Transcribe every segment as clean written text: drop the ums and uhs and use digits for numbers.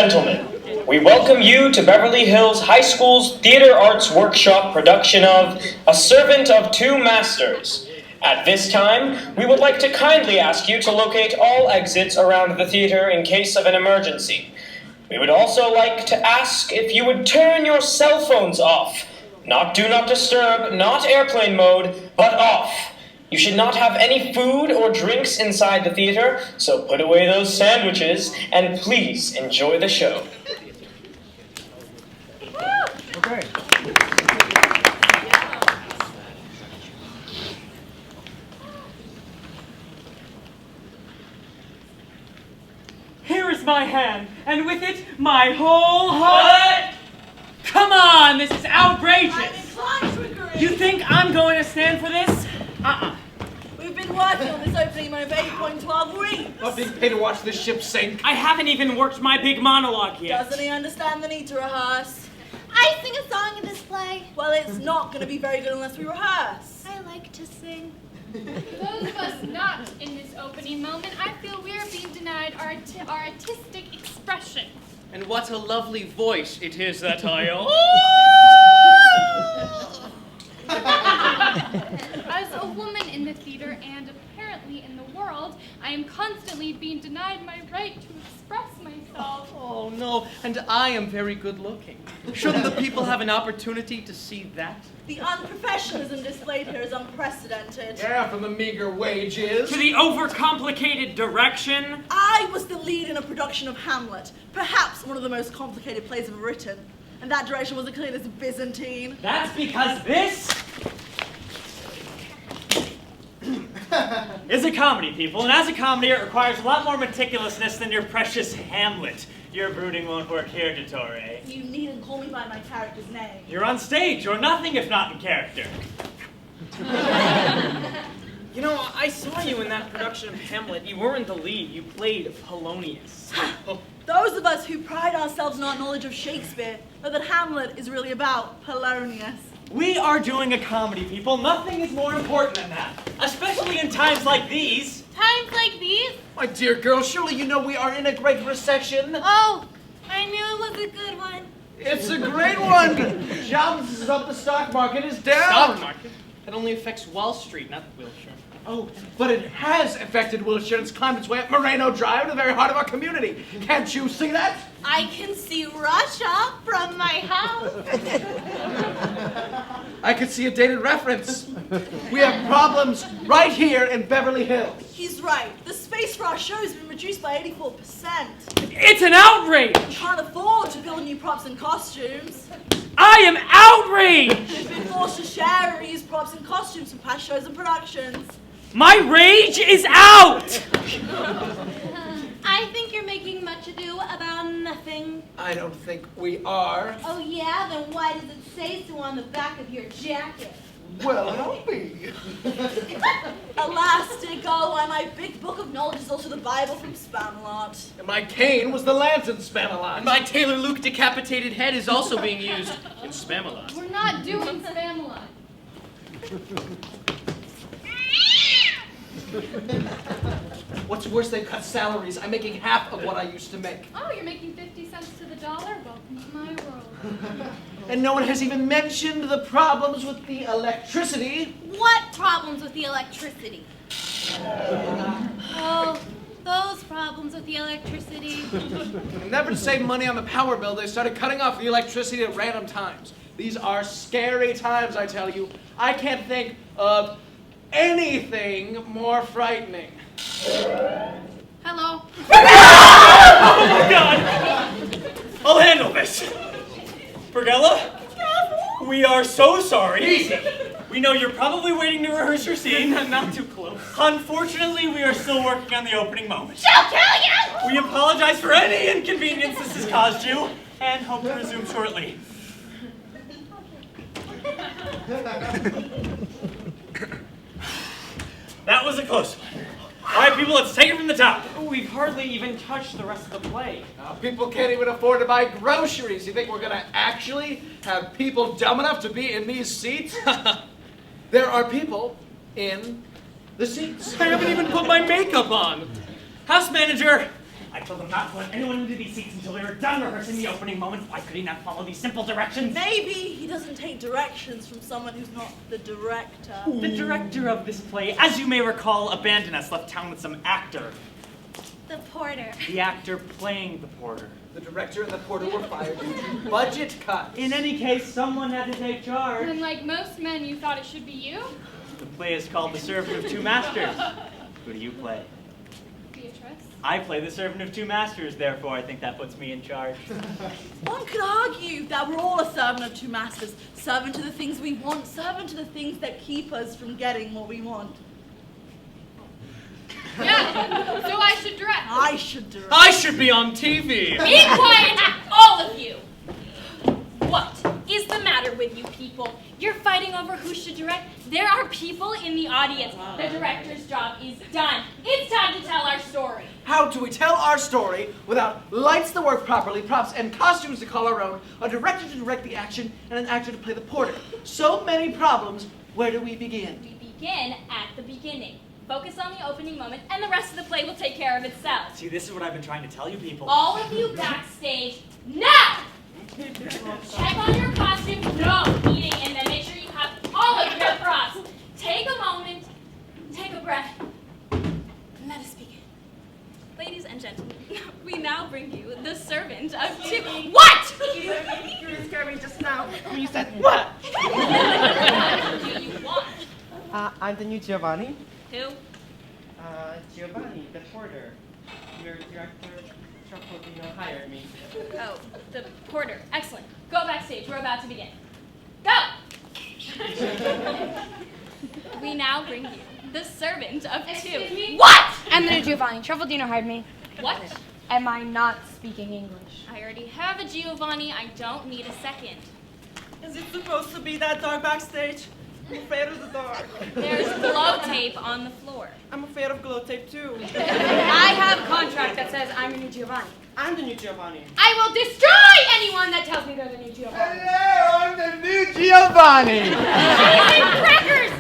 Gentlemen, we welcome you to Beverly Hills High School's Theater Arts Workshop production of A Servant of Two Masters. At this time, we would like to kindly ask you to locate all exits around the theater in case of an emergency. We would also like to ask if you would turn your cell phones off. Not do not disturb, not airplane mode, but off. You should not have any food or drinks inside the theater, so put away those sandwiches and please enjoy the show. Okay. Here is my hand, and with it, my whole heart. Come on, this is outrageous. You think I'm going to stand for this? We've been working on this opening for 8.12 weeks. Not being paid to watch this ship sink. I haven't even worked my big monologue yet. Doesn't he understand the need to rehearse? I sing a song in this play. Well, it's not going to be very good unless we rehearse. I like to sing. Those of us not in this opening moment, I feel we are being denied our artistic expression. And what a lovely voice it is that I As a woman in the theater and apparently in the world, I am constantly being denied my right to express myself. Oh no, and I am very good looking. Shouldn't the people have an opportunity to see that? The unprofessionalism displayed here is unprecedented. Yeah, from the meager wages. To the overcomplicated direction. I was the lead in a production of Hamlet, perhaps one of the most complicated plays ever written. And that direction wasn't clean as Byzantine. That's because this is a comedy, people, and as a comedy, it requires a lot more meticulousness than your precious Hamlet. Your brooding won't work here, Doctore. You needn't call me by my character's name. You're on stage, or nothing if not in character. You know, I saw you in that production of Hamlet. You weren't the lead, you played Polonius. Those of us who pride ourselves in our knowledge of Shakespeare know that Hamlet is really about Polonius. We are doing a comedy, people. Nothing is more important than that. Especially in times like these. Times like these? My dear girl, surely you know we are in a great recession. Oh, I knew it was a good one. It's a great one. Jobs is up, the stock market is down. Stock market? That only affects Wall Street, not Wilshire. Oh, but it has affected Wilshire and it's climbed its way up Moreno Drive to the very heart of our community. Can't you see that? I can see Russia from my house. I could see a dated reference. We have problems right here in Beverly Hills. He's right. The space for our show has been reduced by 84%. It's an outrage! We can't afford to build new props and costumes. I am outraged! We've been forced to share and reuse props and costumes from past shows and productions. My rage is out! I think you're making much ado about nothing. I don't think we are. Oh yeah? Then why does it say so on the back of your jacket? Well, help me. Elastic, oh, why my big book of knowledge is also the Bible from Spamalot. And my cane was the lance in Spamalot. And my Taylor Luke decapitated head is also being used in Spamalot. We're not doing Spamalot. What's worse, they've cut salaries. I'm making half of what I used to make. Oh, you're making 50 cents to the dollar? Welcome to my world. And no one has even mentioned the problems with the electricity. What problems with the electricity? Oh, those problems with the electricity. And never to save money on the power bill, they started cutting off the electricity at random times. These are scary times, I tell you. I can't think of anything more frightening. Hello. Oh my God! I'll handle this. Brighella, we are so sorry. Easy. We know you're probably waiting to rehearse your scene. Not too close. Unfortunately, we are still working on the opening moment. She'll kill you! We apologize for any inconvenience this has caused you, and hope to resume shortly. That was a close one. All right, people, let's take it from the top. We've hardly even touched the rest of the play. People can't even afford to buy groceries. You think we're going to actually have people dumb enough to be in these seats? There are people in the seats. I haven't even put my makeup on. House manager, I told him not to let anyone into these seats until we were done rehearsing the opening moment. Why could he not follow these simple directions? Maybe he doesn't take directions from someone who's not the director. The director of this play, as you may recall, abandoned us, left town with some actor. The porter. The actor playing the porter. The director and the porter were fired due to budget cuts. In any case, someone had to take charge. And like most men, you thought it should be you? The play is called The Servant of Two Masters. Who do you play? Beatrice. I play the Servant of Two Masters, therefore I think that puts me in charge. One could argue that we're all a servant of two masters. Servant to the things we want, servant to the things that keep us from getting what we want. Yeah, so I should direct. I should direct. I should be on TV. Be quiet, all of you! What is the matter with you people? You're fighting over who should direct? There are people in the audience. The director's job is done. It's time to tell our story. How do we tell our story without lights to work properly, props and costumes to call our own, a director to direct the action, and an actor to play the porter? So many problems. Where do we begin? We begin at the beginning. Focus on the opening moment, and the rest of the play will take care of itself. See, this is what I've been trying to tell you people. All of you backstage, now! Check on your costumes, no eating, and then make sure you have all of your props. Take a moment, take a breath, and let us begin. Ladies and gentlemen, we now bring you the servant of two. What? You scared me just now. You said what? What do you want? I'm the new Giovanni. Who? Giovanni, the porter. Your director, Truffaldino, hired me. Oh, the porter. Excellent. Go backstage. We're about to begin. Go! We now bring you the servant of two. Excuse me? What? I'm the new Giovanni. Truffaldino hired me. What? Am I not speaking English? I already have a Giovanni. I don't need a second. Is it supposed to be that dark backstage? I'm afraid of the dark. There's glow tape on the floor. I'm afraid of glow tape too. I have a contract that says I'm the new Giovanni. I'm the new Giovanni. I will destroy anyone that tells me they're the new Giovanni. Hello, I'm the new Giovanni. Crackers!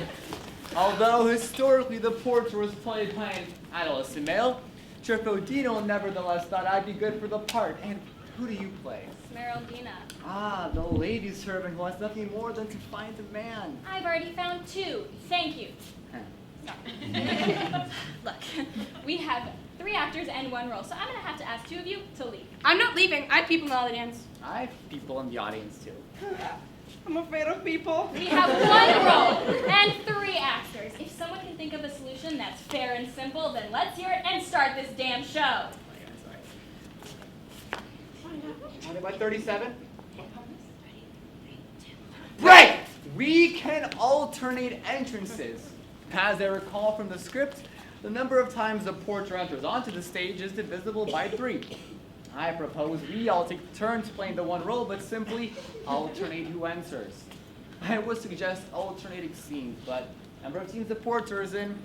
Although historically the porter was played by an adolescent male, Truffaldino nevertheless thought I'd be good for the part. And who do you play? Smeraldina. Ah, the lady servant who has nothing more than to find a man. I've already found two. Thank you. Sorry. Look, we have 3 actors and 1 role, so I'm going to have to ask 2 of you to leave. I'm not leaving. I have people in the audience. I have people in the audience too. I'm afraid of people. We have 1 role and 3 actors. If someone can think of a solution that's fair and simple, then let's hear it and start this damn show. By 37? Right! We can alternate entrances. As I recall from the script, the number of times the porter enters onto the stage is divisible by 3. I propose we all take turns playing the 1 role, but simply alternate who enters. I would suggest alternating scenes, but number of scenes the porter is in,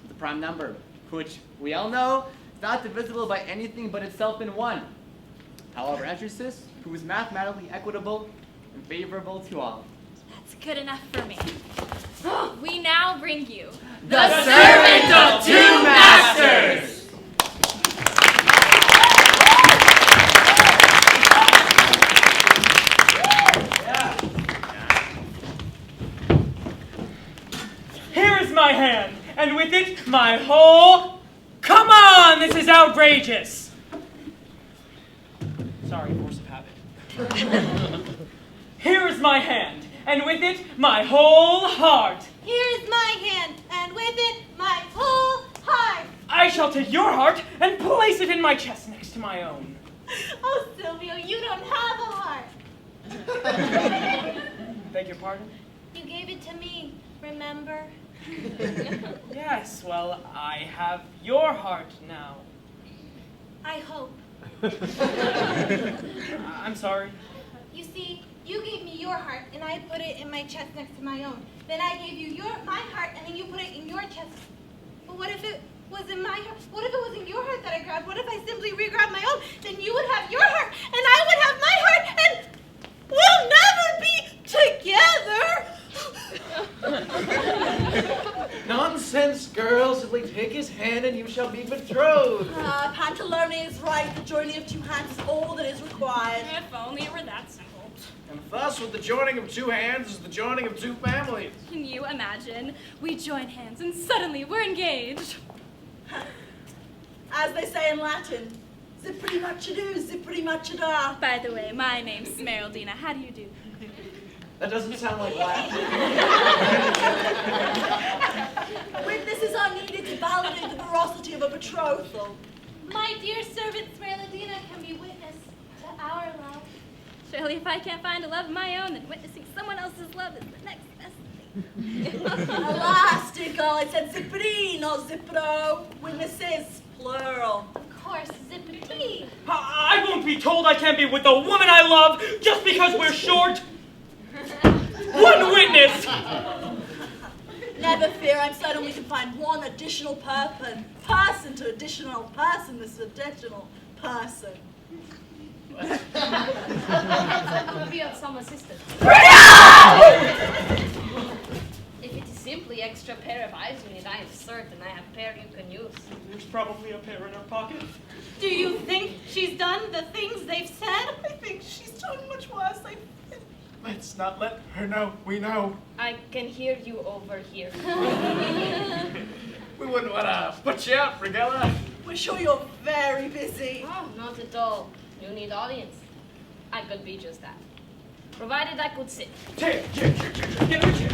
the prime number, which we all know is not divisible by anything but itself in 1. However, entrances, who is mathematically equitable and favorable to all. That's good enough for me. We now bring you The Servant of Two Masters! Here is my hand, and with it, my whole... Come on, this is outrageous! Sorry, force of habit. Here is my hand, and with it, my whole heart. Here is my hand, and with it, my whole heart. I shall take your heart and place it in my chest next to my own. Oh, Silvio, you don't have a heart. Beg your pardon? You gave it to me, remember? Yes, well, I have your heart now. I hope. I'm sorry. You see, you gave me your heart, and I put it in my chest next to my own. Then I gave you my heart, and then you put it in your chest. But what if it was in my heart? What if it was in your heart that I grabbed? What if I simply re-grabbed my own? Then you would have your heart, and I would have my heart, and we'll never be together. Nonsense, girl. Simply take his hand and you shall be betrothed. Pantalone is right. The joining of two hands is all that is required. If only it were that simple. And thus, with the joining of two hands is the joining of two families. Can you imagine? We join hands and suddenly we're engaged. As they say in Latin, zippity-much-a-do, zippity-much-a-da. By the way, my name's Smeraldina. How do you do? That doesn't sound like Latin. Witnesses are needed to validate the veracity of a betrothal. My dear servant Smeraldina can be witness to our love. Surely if I can't find a love of my own, then witnessing someone else's love is the next best thing. Alas, dear girl, I said zippity, not zippito. Witnesses, plural. Of course, zippity. I won't be told I can't be with the woman I love just because we're short. One witness! Never fear, I'm certain we can find one additional person to additional person, this additional person. Be of some assistance. If it is simply extra pair of eyes you need, I am certain I have a pair you can use. There's probably a pair in her pocket. Do you think she's done the things they've said? I think she's done much worse. Let's not let her know we know. I can hear you over here. We wouldn't want to put you out, Brighella. We're sure you're very busy. Oh, not at all. You need audience. I could be just that. Provided I could sit. Chair, get a chair.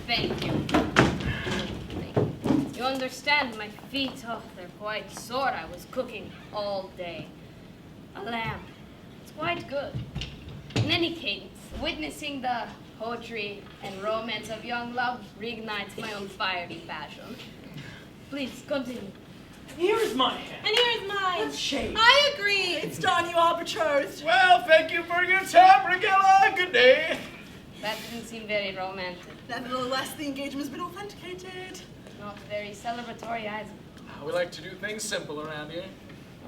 Thank you. You understand, my feet, oh, they're quite sore. I was cooking all day. A lamb. It's quite good. In any case, witnessing the poetry and romance of young love reignites my own fiery passion. Please, continue. Here's my hand. And here's mine. Shame. I agree. It's done, you are betrothed. Well, thank you for your time, Brighella. Good day. That didn't seem very romantic. Nevertheless, the engagement has been authenticated. Not very celebratory either. We like to do things simple around here.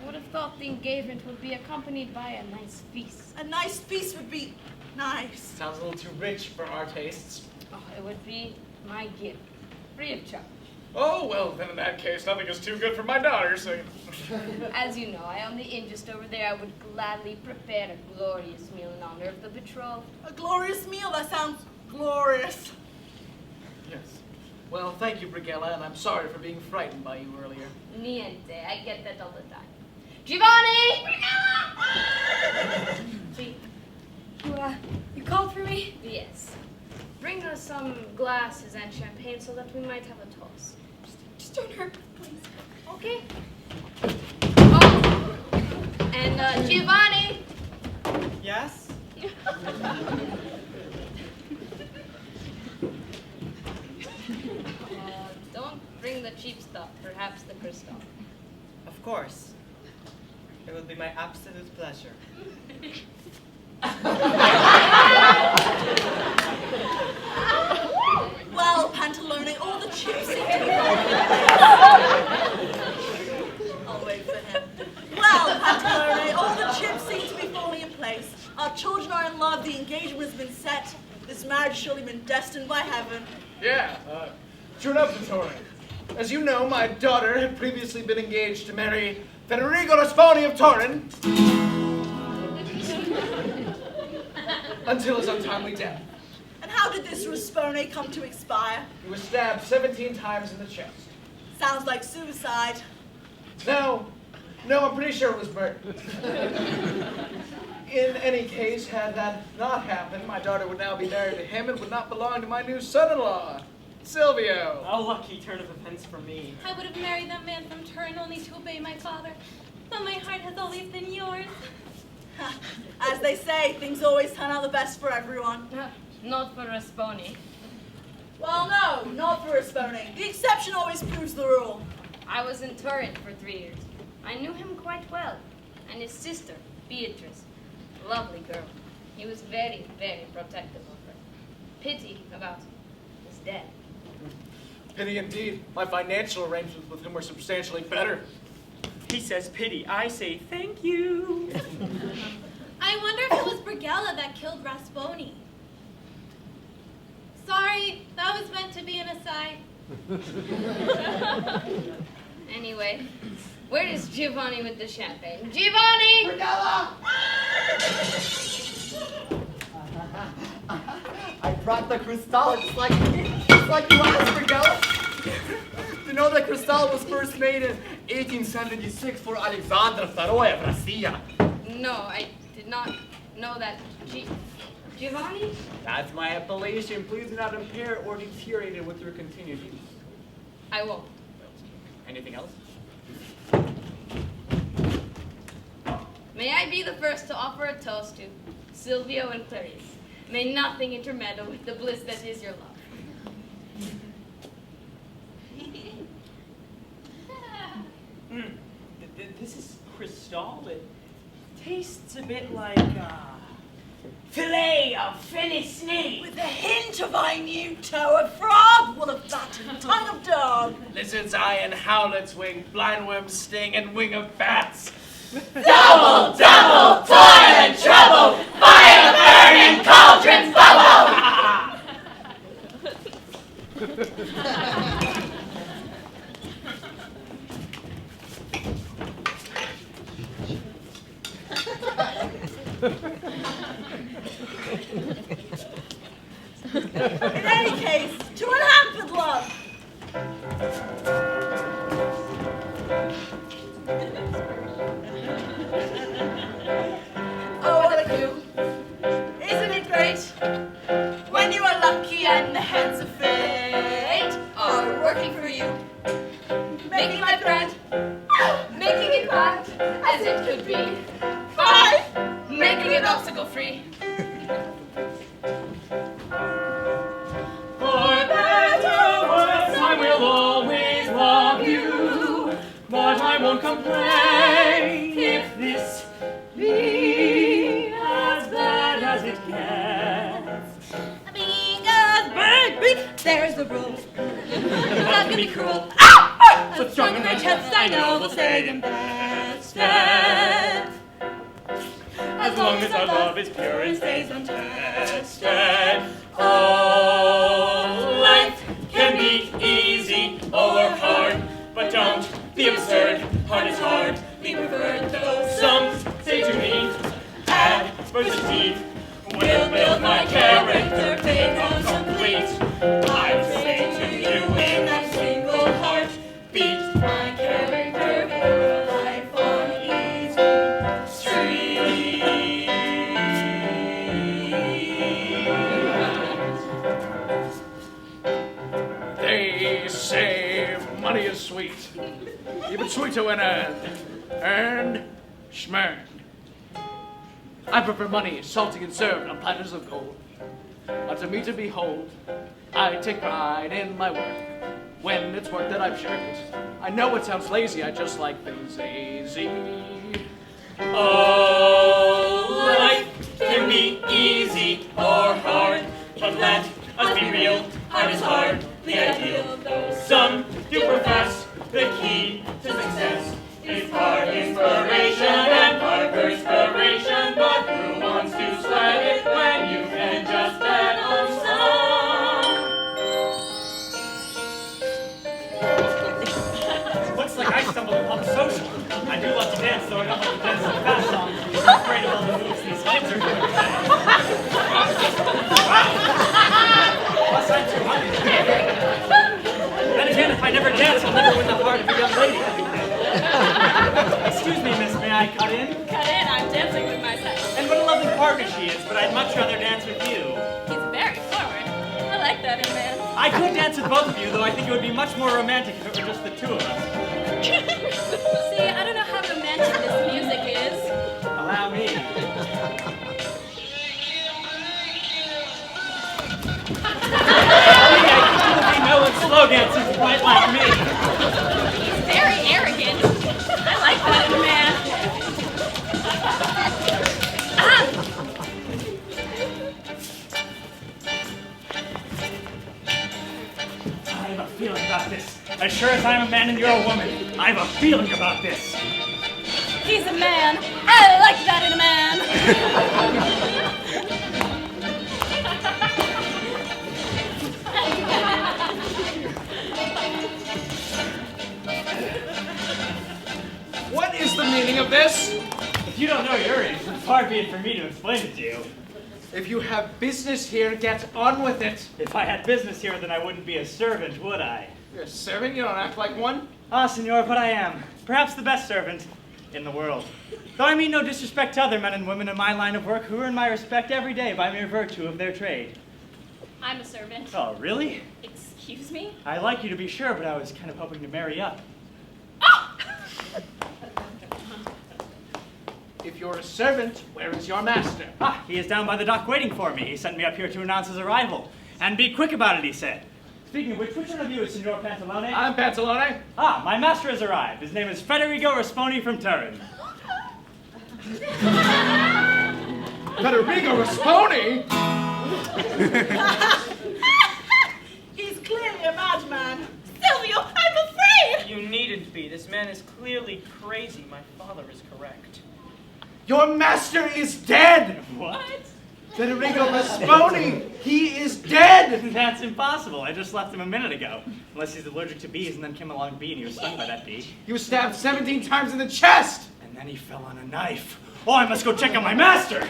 I would have thought the engagement would be accompanied by a nice feast. A nice feast would be nice. Sounds a little too rich for our tastes. Oh, it would be my gift, free of charge. Oh, well, then in that case, nothing is too good for my daughter, so... As you know, I own the inn just over there. I would gladly prepare a glorious meal in honor of the betrothed. A glorious meal, that sounds glorious. Yes. Well, thank you, Brighella, and I'm sorry for being frightened by you earlier. Niente, I get that all the time. Giovanni! See? You called for me? Yes. Bring us some glasses and champagne so that we might have a toast. Just don't hurt me, please. Okay. Oh, and Giovanni! Yes? Don't bring the cheap stuff, perhaps the crystal. Of course. It will be my absolute pleasure. Well, Pantalone, all the chips seem to be I'll wait for him. Well, Pantalone, all the chips seem to be falling in place. Our children are in love, the engagement has been set. This marriage has surely been destined by heaven. Yeah, true enough, Doctore. As you know, my daughter had previously been engaged to marry Federico Rasponi of Turin until his untimely death. And how did this Raspone come to expire? He was stabbed 17 times in the chest. Sounds like suicide. No, I'm pretty sure it was murder. In any case, had that not happened, my daughter would now be married to him and would not belong to my new son-in-law, Silvio. A lucky turn of events for me. I would have married that man from Turin only to obey my father, but my heart has always been yours. As they say, things always turn out the best for everyone. Not for Rasponi. Well, no, not for Raspone. The exception always proves the rule. I was in Turin for 3 years. I knew him quite well. And his sister, Beatrice. Lovely girl. He was very, very protective of her. Pity about his death. Pity indeed. My financial arrangements with him were substantially better. He says pity. I say thank you. I wonder if it was Brighella that killed Rasponi. Sorry, that was meant to be an aside. Anyway, where is Giovanni with the champagne? Giovanni! Brighella! I brought the Cristal, just like you asked, Brighella. You know that Cristal was first made in 1876 for Alexander II of Russia. No, I did not know that. Giovanni? That's my appellation. Please do not impair or deteriorate it with your continued use. I won't. Anything else? May I be the first to offer a toast to Silvio and Clarice. May nothing intermeddle with the bliss that is your love. This is Cristal. It tastes a bit like filet of Finnish snake. With a hint of I knew toe of frog, wool of bat, and tongue of dog. Lizard's eye and howlet's wing, blindworm's sting and wing of bats. Double, double, toil and trouble, fire burning cauldrons bubble. In any case, to unhampered love. Oh, what a coup. Isn't it great? When you are lucky and the hands of fate are working for you. Making life grand. Making it bad as it could be. 5. Making it obstacle free. For better or worse, I will always love you, but I won't complain if this be as bad as it gets. Because, baby, there's the rule. Love can be cruel. But strong in my chest, I know will stay in bad stead. As long as our love is pure and stays untested. Oh, life can be easy or hard, but don't be absurd. Hard is hard, we preferred though. Some say to me, add versus deed will build my character big and complete. I say to you in a single heart, beat my character for a life on easy street. They say money is sweet, even sweeter when earned, schmerned. I prefer money salty and served on platters of gold. To me to behold, I take pride in my work. When it's work that I've shirked, I know it sounds lazy, I just like things easy. Oh, life can be easy or hard, but let us be real, hard is hard, the ideal. Though some do profess the key to success is part inspiration and part perspiration, but who wants to sweat it when you can just bet on some? Looks like I stumbled upon a social. I do love to dance, though I don't love to dance like that song. I'm afraid of all the moves these kids are doing today. Plus, I'm too hungry. Then again, if I never dance, I'll never win the heart of a young lady. Excuse me, miss, may I cut in? Cut in, I'm dancing with myself. And what a lovely partner she is, but I'd much rather dance with you. He's very forward. I like that in a man. I could dance with both of you, though I think it would be much more romantic if it were just the two of us. See, I don't know how romantic this music is. Allow me. I know and slow dancers quite like me. He's very arrogant. I like that in a man. I have a feeling about this. As sure as I'm a man and you're a woman, I have a feeling about this. He's a man. I like that in a man. What is the meaning of this? If you don't know your age, far be it for me to explain it to you. If you have business here, get on with it. If I had business here, then I wouldn't be a servant, would I? You're a servant? You don't act like one? Ah, senor, but I am. Perhaps the best servant in the world. Though I mean no disrespect to other men and women in my line of work who earn my respect every day by mere virtue of their trade. I'm a servant. Oh, really? Excuse me? I like you to be sure, but I was kind of hoping to marry up. If you're a servant, where is your master? Ah, he is down by the dock waiting for me. He sent me up here to announce his arrival. And be quick about it, he said. Speaking of which one of you is Signor Pantalone? I'm Pantalone. Ah, my master has arrived. His name is Federico Rasponi from Turin. Federico Rasponi? He's clearly a madman. Silvio, I'm afraid! You needn't be. This man is clearly crazy. My father is correct. Your master is dead! What? Federico Rasponi! He is dead! That's impossible. I just left him a minute ago. Unless he's allergic to bees and then came along a bee and he was stung by that bee. He was stabbed 17 times in the chest! And then he fell on a knife. Oh, I must go check on my master!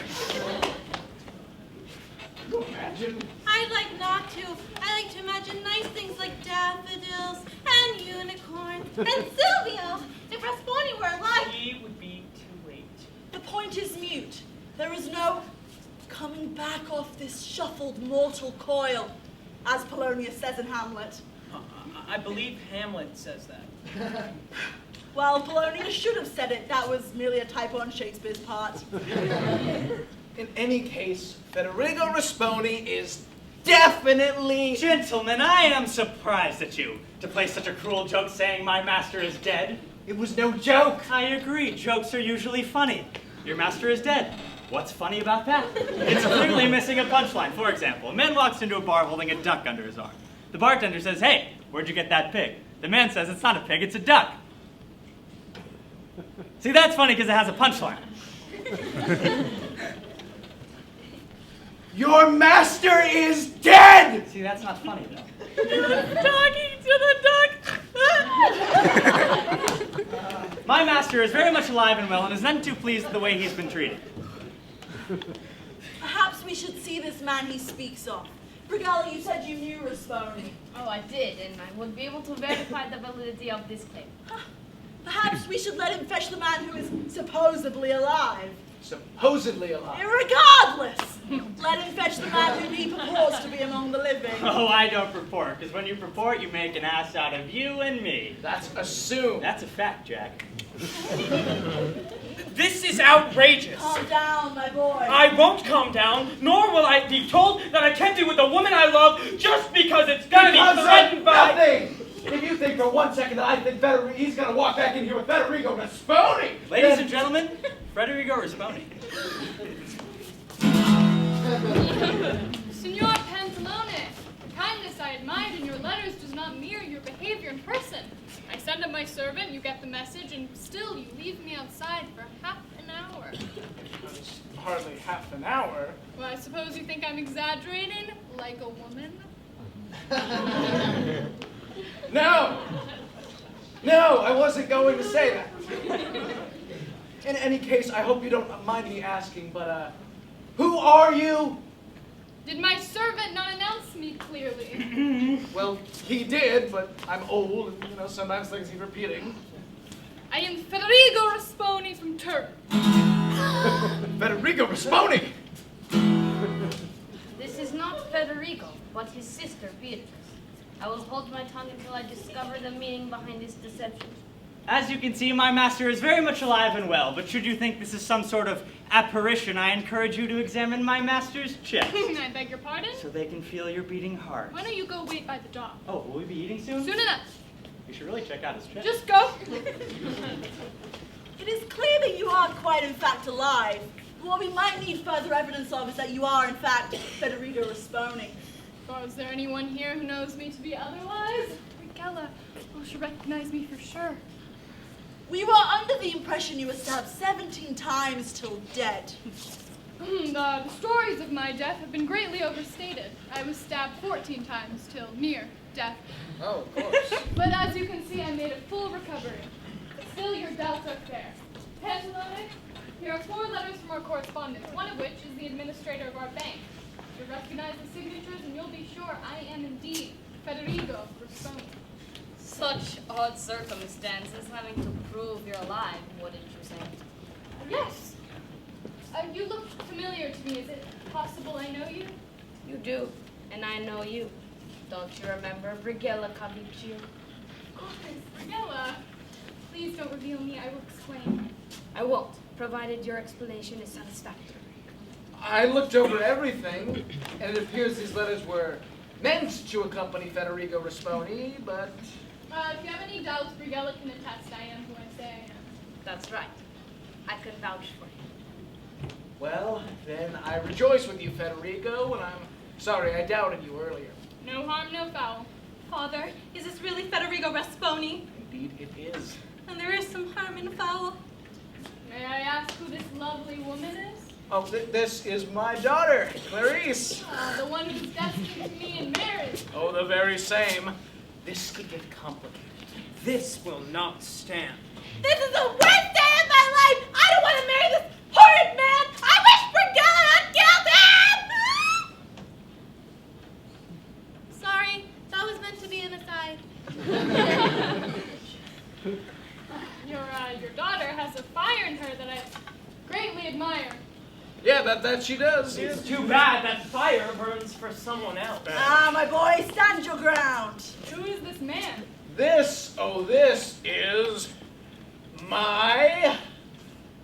Imagine. I'd like not to. I like to imagine nice things like daffodils and unicorns and Silvio. If Rasponi were alive, He would be too late. The point is mute. There is no coming back off this shuffled mortal coil, as Polonius says in Hamlet. I believe Hamlet says that. Well, Polonius should have said it. That was merely a typo on Shakespeare's part. In any case, Federico Rasponi is definitely... Gentlemen, I am surprised at you to play such a cruel joke saying my master is dead. It was no joke. I agree. Jokes are usually funny. Your master is dead. What's funny about that? It's clearly missing a punchline. For example, a man walks into a bar holding a duck under his arm. The bartender says, "Hey, where'd you get that pig?" The man says, "It's not a pig, it's a duck." See, that's funny because it has a punchline. Your master is dead! See, that's not funny, though. Talking to the duck. My master is very much alive and well and is none too pleased with the way he's been treated. Perhaps we should see this man he speaks of. Brighella, you said you knew Rasponi. Oh, I did, and I would be able to verify the validity of this claim. Perhaps we should let him fetch the man who is supposedly alive. Supposedly alive. Regardless, let him fetch the man who he purports to be among the living. Oh, I don't purport, because when you purport, you make an ass out of you and me. That's assumed. That's a fact, Jack. This is outrageous. Calm down, my boy. I won't calm down, nor will I be told that I can't be with the woman I love just because it's gonna be threatened by... Nothing! If you think for 1 second that I think he's gonna walk back in here with Federico Rasponi! Ladies and gentlemen, Federico Rasponi. Signor Pantalone, the kindness I admired in your letters does not mirror your behavior in person. I send up my servant, you get the message, and still you leave me outside for half an hour. It's hardly half an hour. Well, I suppose you think I'm exaggerating, like a woman? No! No, I wasn't going to say that. In any case, I hope you don't mind me asking, but, who are you? Did my servant not announce me clearly? Well, he did, but I'm old, and, sometimes things need repeating. I am Federico Rasponi from Turin. Federico Rasponi! This is not Federico, but his sister, Beatrice. I will hold my tongue until I discover the meaning behind this deception. As you can see, my master is very much alive and well, but should you think this is some sort of apparition, I encourage you to examine my master's chest. I beg your pardon? So they can feel your beating heart. Why don't you go wait by the dock? Oh, will we be eating soon? Soon enough. You should really check out his chest. Just go. It is clear that you are quite in fact alive. What we might need further evidence of is that you are in fact Federico Rasponi. Oh, is there anyone here who knows me to be otherwise? Brighella. Oh, she'll recognize me for sure. We were under the impression you were stabbed 17 times till dead. The stories of my death have been greatly overstated. I was stabbed 14 times till near death. Oh, of course. But as you can see, I made a full recovery. Still, your doubts are fair. Pantalone, here are 4 letters from our correspondent, one of which is the administrator of our bank. You'll recognize the signatures, and you'll be sure I am indeed Federico Rosoni. Such odd circumstances having to prove you're alive, wouldn't you say? Yes. You look familiar to me. Is it possible I know you? You do, and I know you. Don't you remember Brighella Cavicchio? Of course, Brighella. Please don't reveal me. I will explain. I won't, provided your explanation is satisfactory. I looked over everything, and it appears these letters were meant to accompany Federico Rasponi, but... If you have any doubts, Brighella can attest I am who I say I am. That's right. I can vouch for you. Well, then I rejoice with you, Federico, and I'm sorry I doubted you earlier. No harm, no foul. Father, is this really Federico Rasponi? Indeed it is. And there is some harm in foul. May I ask who this lovely woman is? Oh, this is my daughter, Clarice. The one who's destined to me in marriage. Oh, the very same. This could get complicated. This will not stand. This is the worst day of my life! I don't want to marry this horrid man! I wish Brighella had killed him! Sorry, that was meant to be an aside. Your daughter has a fire in her that I greatly admire. Yeah, that she does. It's too bad that fire burns for someone else. Ah, my boy, stand your ground. Who is this man? This is my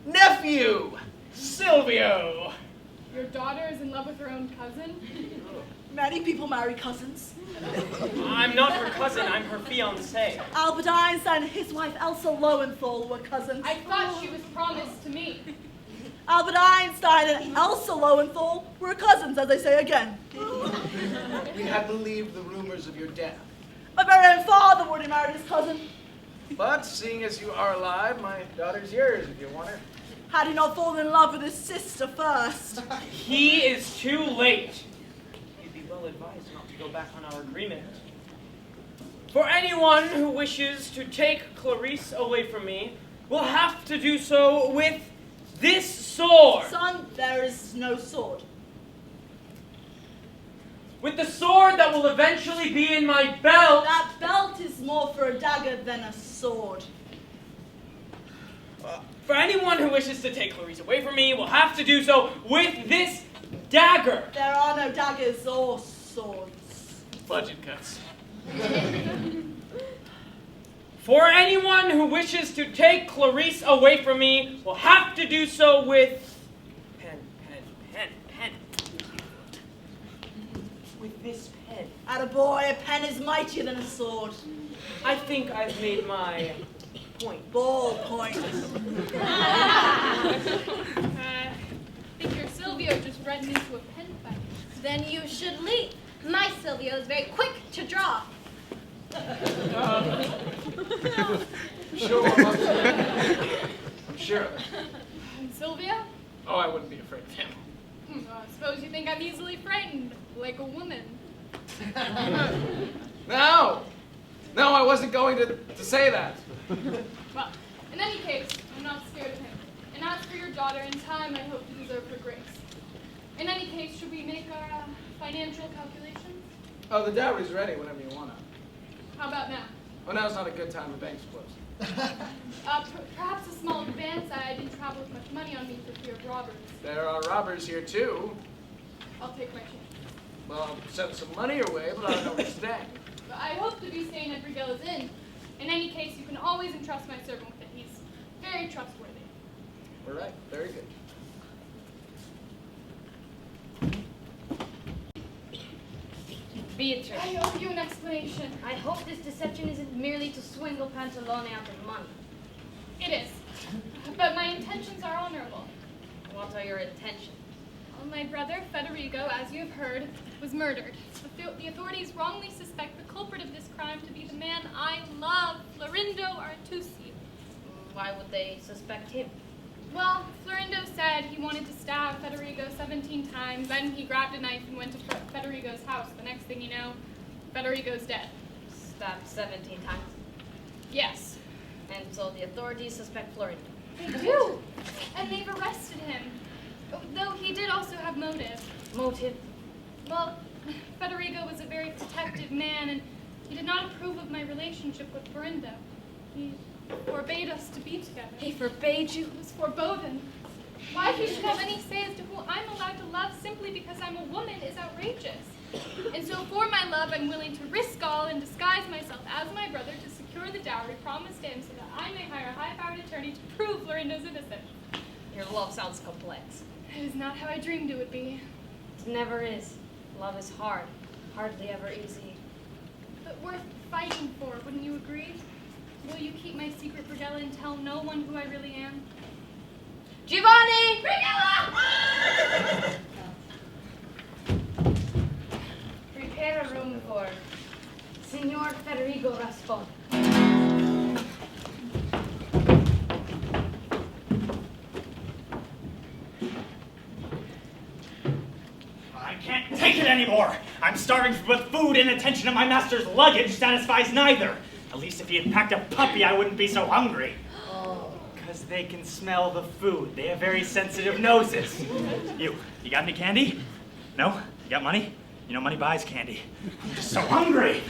nephew, Silvio. Your daughter is in love with her own cousin? Many people marry cousins. I'm not her cousin, I'm her fiancé. Albert Einstein and his wife Elsa Lowenthal were cousins. I thought she was promised to me. Albert Einstein and Elsa Lowenthal were cousins, as I say again. We had believed the rumors of your death. My very own father would have married his cousin. But seeing as you are alive, my daughter's yours if you want her. Had he not fallen in love with his sister first? He is too late. You'd be well advised not to go back on our agreement. For anyone who wishes to take Clarice away from me will have to do so with this sword. Son, there is no sword. With the sword that will eventually be in my belt. That belt is more for a dagger than a sword. For anyone who wishes to take Clarice away from me will have to do so with this dagger. There are no daggers or swords. Budget cuts. For anyone who wishes to take Clarice away from me will have to do so with pen. With this pen. Attaboy, a pen is mightier than a sword. I think I've made my point. Ball point. I think your Silvio just reddened into a pen fight. Then you should leave. My Silvio is very quick to draw. Sure. I'm sure of it. And Silvio? Oh, I wouldn't be afraid of him. I suppose you think I'm easily frightened, like a woman. No, I wasn't going to say that. Well, in any case, I'm not scared of him. And as for your daughter, in time I hope to deserve her grace. In any case, should we make our financial calculations? Oh, the dowry's ready whenever you want it. How about now? Oh, now's not a good time. The bank's closed. Perhaps a small advance. I didn't travel with much money on me for fear of robbers. There are robbers here, too. I'll take my chance. Well, I'll send some money your way, but I don't know where to stay. But I hope to be staying at Brighella's Inn. In any case, you can always entrust my servant with it. He's very trustworthy. All right, very good. Beatrice, I owe you an explanation. I hope this deception isn't merely to swindle Pantalone out of money. It is. But my intentions are honorable. What are your intentions? Well, my brother, Federico, as you have heard, was murdered. The authorities wrongly suspect the culprit of this crime to be the man I love, Florindo Artusi. Why would they suspect him? Well, Florindo said he wanted to stab Federico 17 times, then he grabbed a knife and went to Federico's house. The next thing you know, Federico's dead. Stabbed 17 times. Yes. And so the authorities suspect Florindo. They do, and they've arrested him. Though he did also have motive. Motive? Well, Federico was a very protective man, and he did not approve of my relationship with Florindo. He forbade us to be together. He forbade you? It was forbidden. Why he should have any say as to who I'm allowed to love simply because I'm a woman is outrageous. And so for my love, I'm willing to risk all and disguise myself as my brother to secure the dowry promised to him so that I may hire a high-powered attorney to prove Florindo's innocent. Your love sounds complex. It is not how I dreamed it would be. It never is. Love is hard. Hardly ever easy. But worth fighting for, wouldn't you agree? Will you keep my secret, Brighella, and tell no one who I really am? Giovanni! Brighella! Prepare a room for Signor Federico Raspon. I can't take it anymore! I'm starving for both food and attention, and my master's luggage satisfies neither. At least if he had packed a puppy, I wouldn't be so hungry. Because they can smell the food. They have very sensitive noses. You got any candy? No? You got money? You know, money buys candy. I'm just so hungry.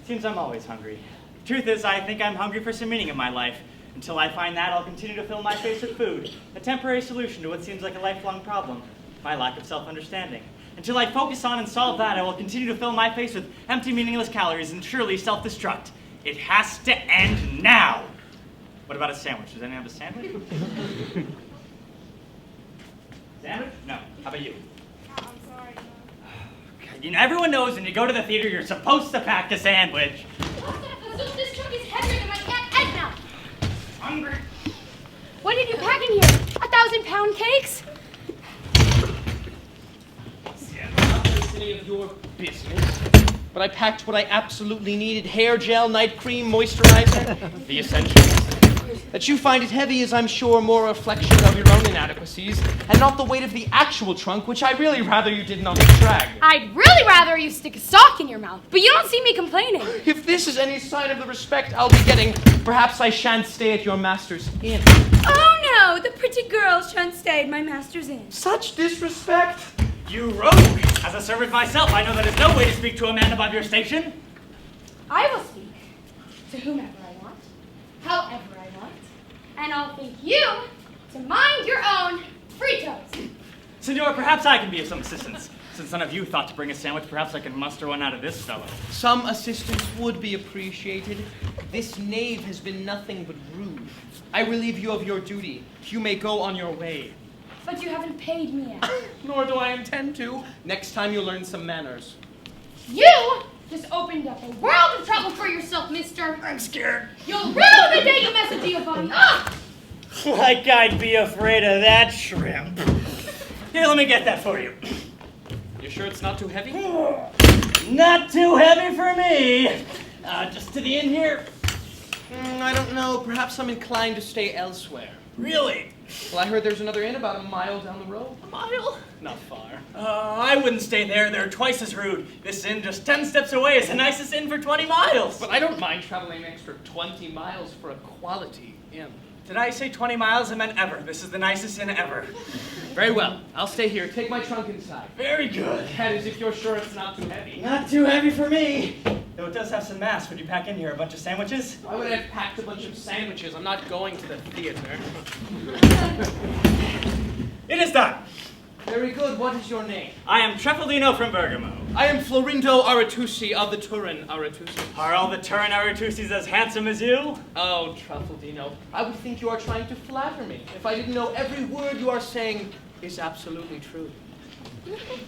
Seems I'm always hungry. Truth is, I think I'm hungry for some meaning in my life. Until I find that, I'll continue to fill my face with food. A temporary solution to what seems like a lifelong problem. My lack of self-understanding. Until I focus on and solve that, I will continue to fill my face with empty, meaningless calories and surely self-destruct. It has to end now. What about a sandwich? Does anyone have a sandwich? Sandwich? No. How about you? I'm sorry, no. You know, everyone knows when you go to the theater, you're supposed to pack a sandwich. This truck is heavier than my Aunt Edna. Hungry. What did you pack in here? 1,000-pound cakes? Not any of your business. But I packed what I absolutely needed: hair gel, night cream, moisturizer, the essentials. That you find it heavy is, I'm sure, more a reflection of your own inadequacies, and not the weight of the actual trunk, which I'd really rather you did not drag. I'd really rather you stick a sock in your mouth, but you don't see me complaining. If this is any sign of the respect I'll be getting, perhaps I shan't stay at your master's inn. Oh no, the pretty girls shan't stay at my master's inn. Such disrespect! You rogue! As a servant myself, I know that is no way to speak to a man above your station. I will speak to whomever I want, however I want, and I'll think you to mind your own fritos. Senor, perhaps I can be of some assistance. Since none of you thought to bring a sandwich, perhaps I can muster one out of this fellow. Some assistance would be appreciated. This knave has been nothing but rude. I relieve you of your duty. You may go on your way. But you haven't paid me yet. Nor do I intend to. Next time you'll learn some manners. You just opened up a world of trouble for yourself, mister. I'm scared. You'll ruin the day you mess with Giovanni. Like I'd be afraid of that shrimp. Here, let me get that for you. You sure it's not too heavy? Not too heavy for me. Just to the inn here. I don't know. Perhaps I'm inclined to stay elsewhere. Really? Well, I heard there's another inn about a mile down the road. A mile? Not far. I wouldn't stay there. They're twice as rude. This inn just 10 steps away is the nicest inn for 20 miles. But I don't mind traveling an extra 20 miles for a quality inn. Did I say 20 miles? I meant ever. This is the nicest inn ever. Very well. I'll stay here. Take my trunk inside. Very good. That is if you're sure it's not too heavy. Not too heavy for me. Though it does have some mass. Would you pack in here a bunch of sandwiches? Why would I have packed a bunch of sandwiches? I'm not going to the theater. It is done. Very good. What is your name? I am Truffaldino from Bergamo. I am Florindo Aratusi of the Turin Aratusi. Are all the Turin Aratusis as handsome as you? Oh, Truffaldino, I would think you are trying to flatter me if I didn't know every word you are saying is absolutely true.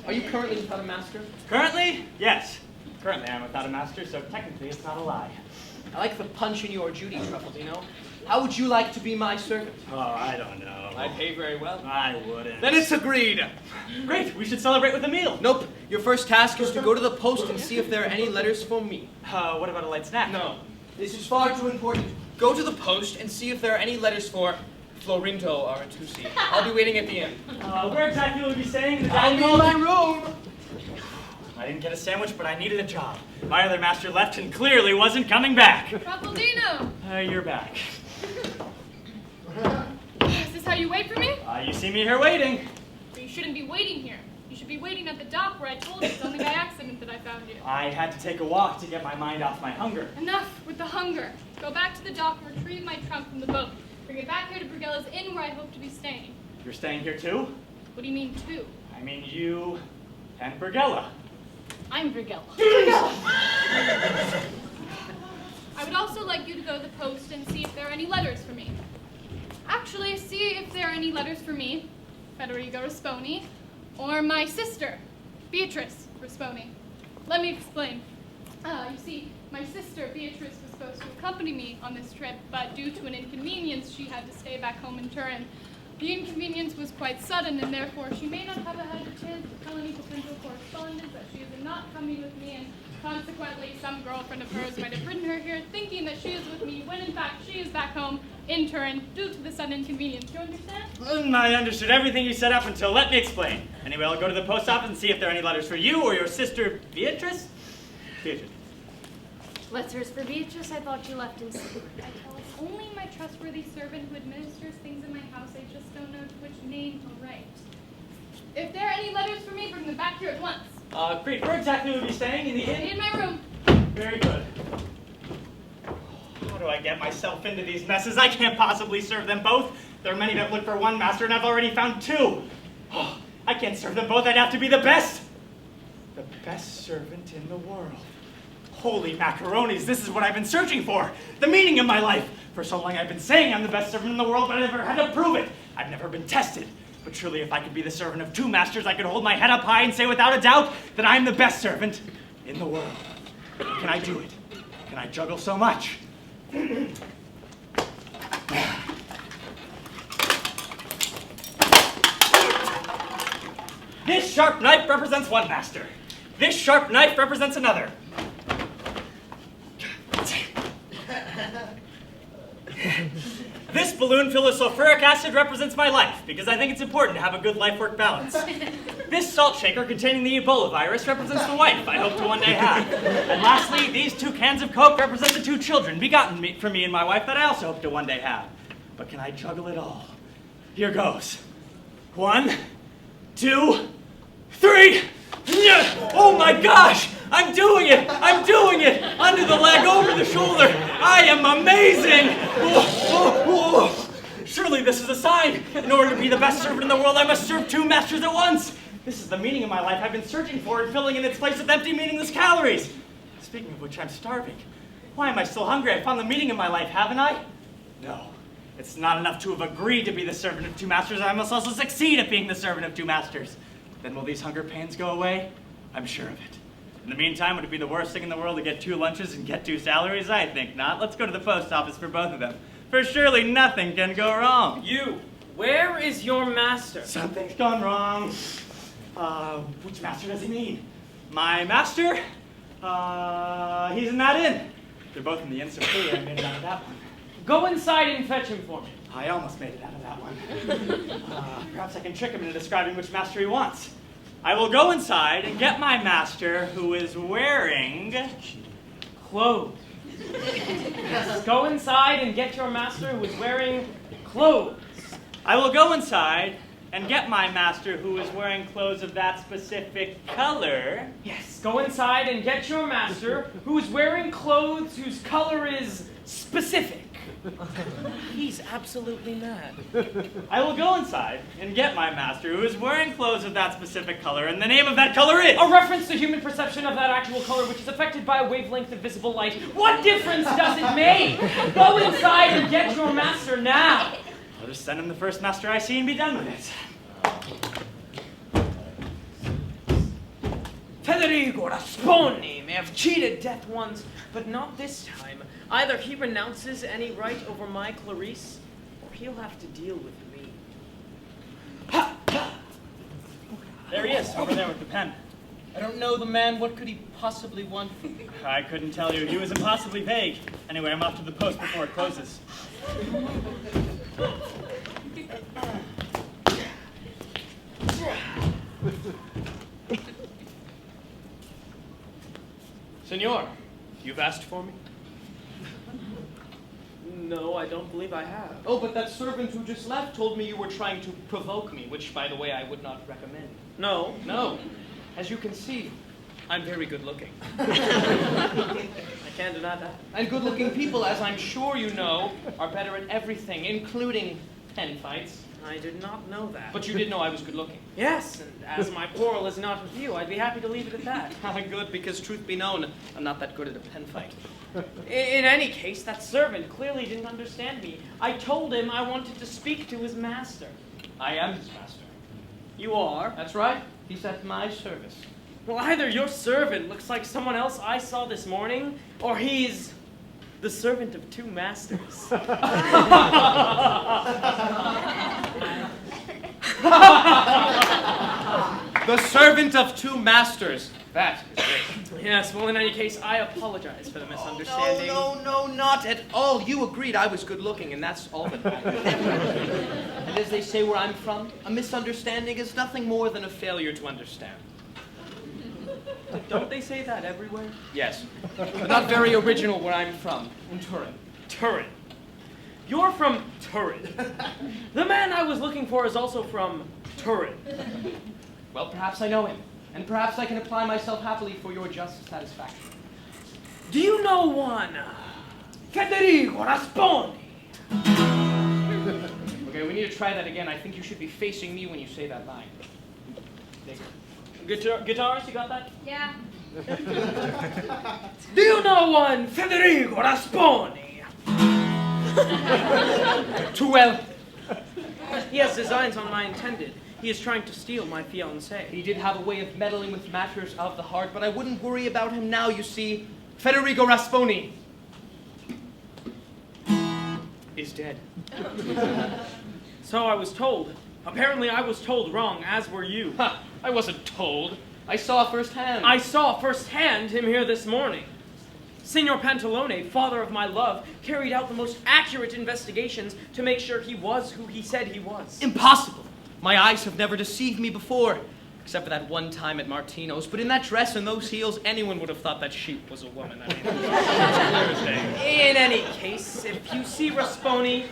Are you currently without a master? Currently? Yes. Currently I'm without a master, so technically it's not a lie. I like the punch in your Judy, Truffaldino. How would you like to be my servant? Oh, I don't know. I pay very well. I wouldn't. Then it's agreed. Great, we should celebrate with a meal. Nope. Your first task is to go to the post and see if there are any letters for me. What about a light snack? No. This is far too important. Go to the post and see if there are any letters for Florindo Aratusi. I'll be waiting at the inn. Where exactly will you be staying? In the I'll dining be in hall? my room. I didn't get a sandwich, but I needed a job. My other master left and clearly wasn't coming back. Truffaldino! You're back. Is this how you wait for me? You see me here waiting. But you shouldn't be waiting here. You should be waiting at the dock where I told you it's only by accident that I found you. I had to take a walk to get my mind off my hunger. Enough with the hunger. Go back to the dock and retrieve my trunk from the boat. Bring it back here to Brighella's inn where I hope to be staying. You're staying here too? What do you mean, too? I mean you and Brighella. I'm Brighella. I would also like you to go to the post and see if there are any letters for me. Actually, see if there are any letters for me, Federico Risponi, or my sister, Beatrice Risponi. Let me explain. You see, my sister, Beatrice, was supposed to accompany me on this trip, but due to an inconvenience, she had to stay back home in Turin. The inconvenience was quite sudden, and therefore she may not have had a chance to tell any potential correspondents that she is not coming with me, and consequently some girlfriend of hers might have written her here thinking that she is with me, when in fact she is back home in Turin due to the sudden inconvenience. Do you understand? I understood everything you said up until. Let me explain. Anyway, I'll go to the post office and see if there are any letters for you or your sister, Beatrice. Beatrice. Letters for Beatrice? I thought you left in secret. I tell us only my trustworthy servant who administers things in my house. I just don't know which name to write. If there are any letters for me, bring them back here at once. Great. Where exactly will you be staying? In the inn? In my room. Very good. How do I get myself into these messes? I can't possibly serve them both. There are many that look for one master, and I've already found two. Oh, I can't serve them both. I'd have to be the best. The best servant in the world. Holy macaronis, this is what I've been searching for. The meaning of my life. For so long I've been saying I'm the best servant in the world, but I never had to prove it. I've never been tested. But surely if I could be the servant of two masters, I could hold my head up high and say without a doubt that I'm the best servant in the world. Can I do it? Can I juggle so much? This sharp knife represents one master. This sharp knife represents another. This balloon filled with sulfuric acid represents my life, because I think it's important to have a good life-work balance. This salt shaker containing the Ebola virus represents the wife I hope to one day have. And lastly, these 2 cans of Coke represent the 2 children begotten for me and my wife that I also hope to one day have. But can I juggle it all? Here goes. 1, 2, 3. Oh my gosh! I'm doing it! I'm doing it! Under the leg, over the shoulder. I am amazing! Surely this is a sign. In order to be the best servant in the world, I must serve 2 masters at once. This is the meaning of my life I've been searching for and filling in its place with empty, meaningless calories. Speaking of which, I'm starving. Why am I still hungry? I found the meaning of my life, haven't I? No. It's not enough to have agreed to be the servant of 2 masters. I must also succeed at being the servant of 2 masters. Then will these hunger pains go away? I'm sure of it. In the meantime, would it be the worst thing in the world to get 2 lunches and get 2 salaries? I think not. Let's go to the post office for both of them. For surely nothing can go wrong. You, where is your master? Something's gone wrong. Which master does he mean? My master? He's in that inn. They're both in the inn, so clearly I made it out of that one. Go inside and fetch him for me. I almost made it out of that one. Perhaps I can trick him into describing which master he wants. I will go inside and get my master who is wearing clothes. Yes, go inside and get your master who is wearing clothes. I will go inside and get my master who is wearing clothes of that specific color. Yes, go inside and get your master who is wearing clothes whose color is specific. He's absolutely mad. I will go inside and get my master who is wearing clothes of that specific color, and the name of that color is... A reference to human perception of that actual color which is affected by a wavelength of visible light. What difference does it make? Go inside and get your master now. I'll just send him the first master I see and be done with it. Federico Rasponi may have cheated death once, but not this time. Either he renounces any right over my Clarice, or he'll have to deal with me. There he is, over there with the pen. I don't know the man. What could he possibly want from me? I couldn't tell you. He was impossibly vague. Anyway, I'm off to the post before it closes. Senor, you've asked for me? No, I don't believe I have. Oh, but that servant who just left told me you were trying to provoke me, which, by the way, I would not recommend. No. No. As you can see, I'm very good looking. I can't deny that. And good looking people, as I'm sure you know, are better at everything, including pen fights. I did not know that. But you did know I was good looking. Yes, and as my quarrel is not with you, I'd be happy to leave it at that. Good, because truth be known, I'm not that good at a pen fight. In any case, that servant clearly didn't understand me. I told him I wanted to speak to his master. I am his master. You are? That's right. He's at my service. Well, either your servant looks like someone else I saw this morning, or he's the servant of two masters. The servant of two masters. That is great. Yes, well, in any case, I apologize for the misunderstanding. No, not at all. You agreed I was good looking, and that's all that matters. And as they say where I'm from, a misunderstanding is nothing more than a failure to understand. Don't they say that everywhere? Yes, but not very original where I'm from, in Turin. Turin. You're from Turin. The man I was looking for is also from Turin. Well, perhaps I know him, and perhaps I can apply myself happily for your just satisfaction. Do you know one Federico Rasponi? Okay, we need to try that again. I think you should be facing me when you say that line. Guitars, you got that? Yeah. Do you know one Federico Rasponi? Too well. He has designs on my intended. He is trying to steal my fiancée. He did have a way of meddling with matters of the heart, but I wouldn't worry about him now, you see. Federico Rasponi is dead. So I was told. Apparently I was told wrong, as were you. Ha! I wasn't told. I saw firsthand. I saw firsthand him here this morning. Signor Pantalone, father of my love, carried out the most accurate investigations to make sure he was who he said he was. Impossible! My eyes have never deceived me before, except for that one time at Martino's. But in that dress and those heels, anyone would have thought that sheep was a woman. I mean, clear as day. In any case, if you see Rasponi,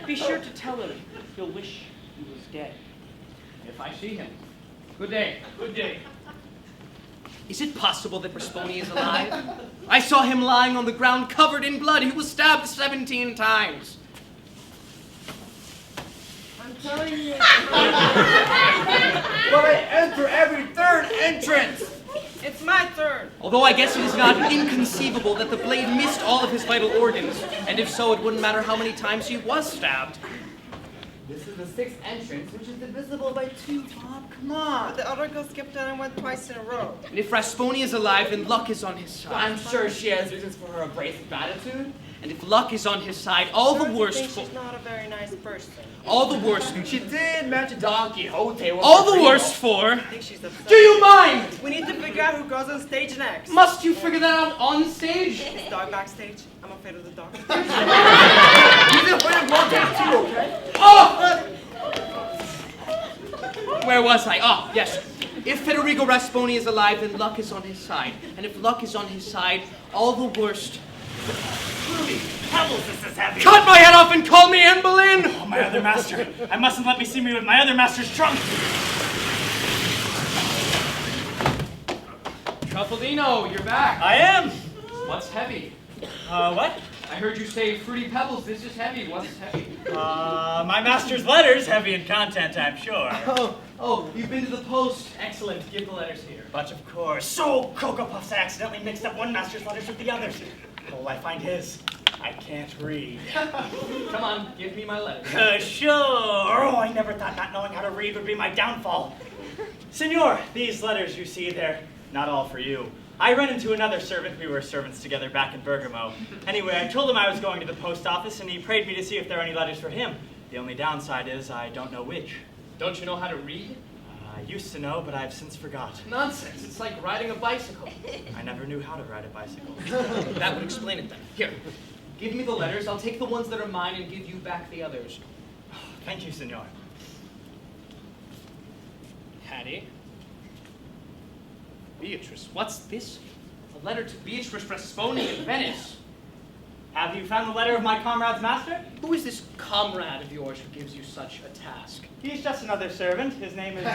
be sure to tell him you'll wish he was dead. If I see him. Good day. Good day. Is it possible that Rasponi is alive? I saw him lying on the ground covered in blood. He was stabbed 17 times. I'm telling you. But I enter every third entrance. It's my turn. Although I guess it is not inconceivable that the blade missed all of his vital organs, and if so, it wouldn't matter how many times he was stabbed. This is the sixth entrance, which is divisible by 2, Bob. Come on. The other girl skipped down and went twice in a row. And if Rasponi is alive, then luck is on his side. I'm sure she has reasons for her abrasive attitude. And if luck is on his side, all the worse for... She's not a very nice person. All the worse... She did mention Don Quixote. All the worse for... I think she's upset. Do you mind? We need to figure out who goes on stage next. Must you figure that out on stage? Is the dog backstage? I'm afraid of the dog. You didn't find him one day too, okay? Oh! Where was I? Oh, yes. If Federico Rasponi is alive, then luck is on his side. And if luck is on his side, all the worst... Ruby, pebbles, this is heavy. Cut my head off and call me Anne Boleyn! Oh, my other master. I mustn't let me see me with my other master's trunk. Truffaldino, you're back. I am. What's heavy? What? I heard you say Fruity Pebbles. This is heavy. What's heavy? My master's letters, heavy in content, I'm sure. Oh, you've been to the post. Excellent. Give the letters here. But of course. So, Cocoa Puffs, I accidentally mixed up one master's letters with the others. Oh, I find his. I can't read. Come on, give me my letters. Sure. Oh, I never thought not knowing how to read would be my downfall. Senor, these letters you see, they're not all for you. I ran into another servant. We were servants together back in Bergamo. Anyway, I told him I was going to the post office, and he prayed me to see if there are any letters for him. The only downside is I don't know which. Don't you know how to read? I used to know, but I've since forgot. Nonsense. It's like riding a bicycle. I never knew how to ride a bicycle. That would explain it then. Here, give me the letters. I'll take the ones that are mine and give you back the others. Thank you, senor. Hattie. Beatrice, what's this? A letter to Beatrice Rasponi in Venice. Have you found the letter of my comrade's master? Who is this comrade of yours who gives you such a task? He's just another servant. His name is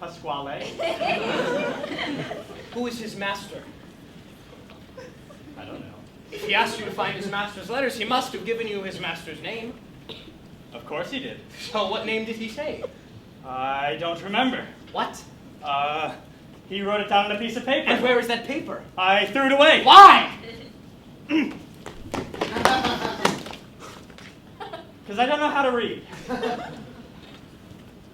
Pasquale. Who is his master? I don't know. If he asked you to find his master's letters, he must have given you his master's name. Of course he did. So what name did he say? I don't remember. What? He wrote it down on a piece of paper. And where is that paper? I threw it away. Why? Because I don't know how to read.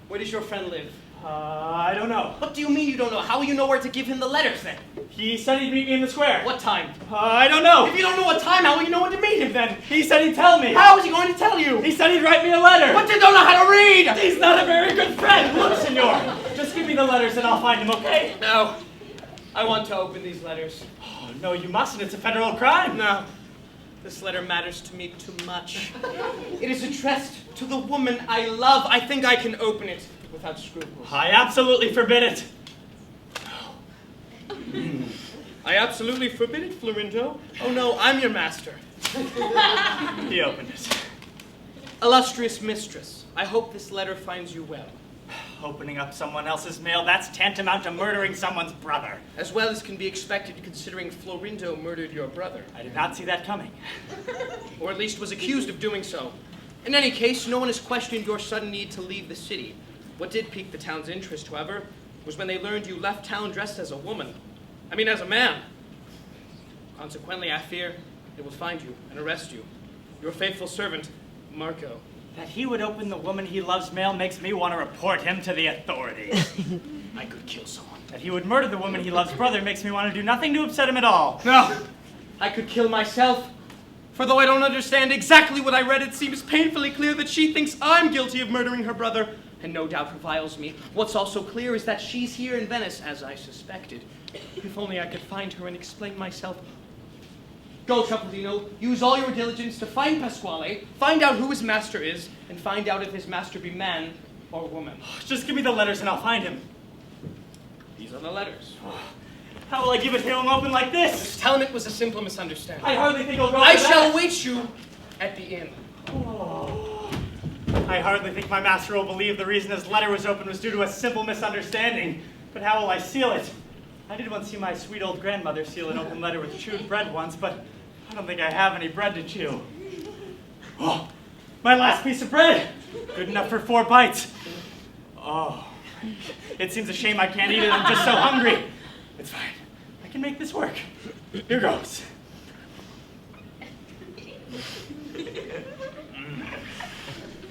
Where does your friend live? I don't know. What do you mean you don't know? How will you know where to give him the letters then? He said he'd meet me in the square. What time? I don't know. If you don't know what time, how will you know when to meet him then? He said he'd tell me. How is he going to tell you? He said he'd write me a letter. But you don't know how to read! He's not a very good friend. Look, senor, just give me the letters and I'll find him, okay? No. I want to open these letters. Oh, no, you mustn't. It's a federal crime. No. This letter matters to me too much. It is addressed to the woman I love. I think I can open it without scruples. I absolutely forbid it. I absolutely forbid it, Florindo. Oh no, I'm your master. He opened it. Illustrious mistress, I hope this letter finds you well. Opening up someone else's mail, that's tantamount to murdering someone's brother. As well as can be expected considering Florindo murdered your brother. I did not see that coming. Or at least was accused of doing so. In any case, no one has questioned your sudden need to leave the city. What did pique the town's interest, however, was when they learned you left town dressed as a woman. I mean, as a man. Consequently, I fear they will find you and arrest you. Your faithful servant, Margo. That he would open the woman he loves mail makes me want to report him to the authorities. I could kill someone. That he would murder the woman he loves brother makes me want to do nothing to upset him at all. No, I could kill myself. For though I don't understand exactly what I read, it seems painfully clear that she thinks I'm guilty of murdering her brother, and no doubt reviles me. What's also clear is that she's here in Venice, as I suspected. If only I could find her and explain myself. Go, Truffaldino, use all your diligence to find Pasquale, find out who his master is, and find out if his master be man or woman. Just give me the letters and I'll find him. These are the letters. How will I give it to him open like this? Just tell him it was a simple misunderstanding. I hardly think he'll go I for that. shall await you at the inn. Oh. I hardly think my master will believe the reason his letter was opened was due to a simple misunderstanding. But how will I seal it? I did once see my sweet old grandmother seal an open letter with chewed bread once, but I don't think I have any bread to chew. Oh, my last piece of bread! Good enough for 4 bites. Oh, it seems a shame I can't eat it. I'm just so hungry. It's fine. I can make this work. Here goes.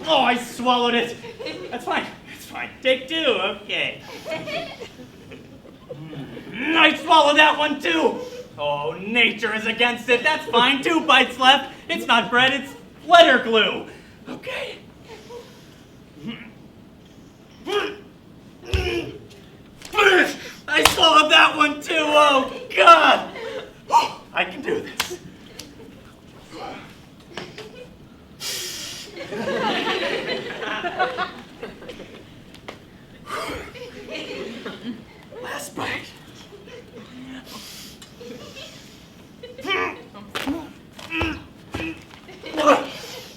Oh, I swallowed it. That's fine. It's fine. Take 2. Okay. I swallowed that one too. Oh, nature is against it. That's fine. 2 bites left. It's not bread, it's letter glue. Okay. I swallowed that one too. Oh, God. I can do this. Last bite.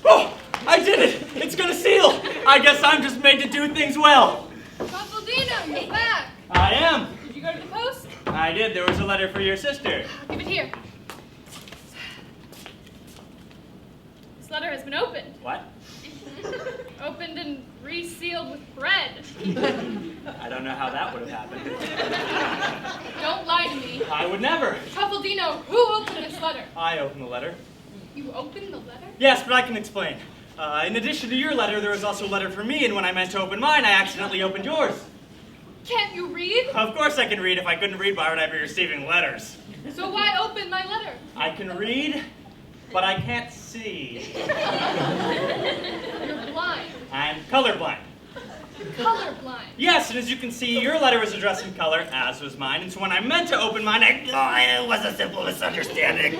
Oh, I did it! It's gonna seal! I guess I'm just made to do things well. Truffaldino, you're back. I am. Did you go to the post? I did. There was a letter for your sister. Give it here. This letter has been opened. What? Opened and resealed with bread. I don't know how that would have happened. Don't lie to me. I would never. Truffaldino, who opened this letter? I opened the letter. You opened the letter? Yes, but I can explain. In addition to your letter, there was also a letter for me, and when I meant to open mine, I accidentally opened yours. Can't you read? Of course I can read. If I couldn't read, why would I be receiving letters? So why open my letter? I can read, but I can't see. You're blind. I'm colorblind. Colorblind. Yes, and as you can see, your letter was addressed in color, as was mine, and so when I meant to open mine, it was a simple misunderstanding.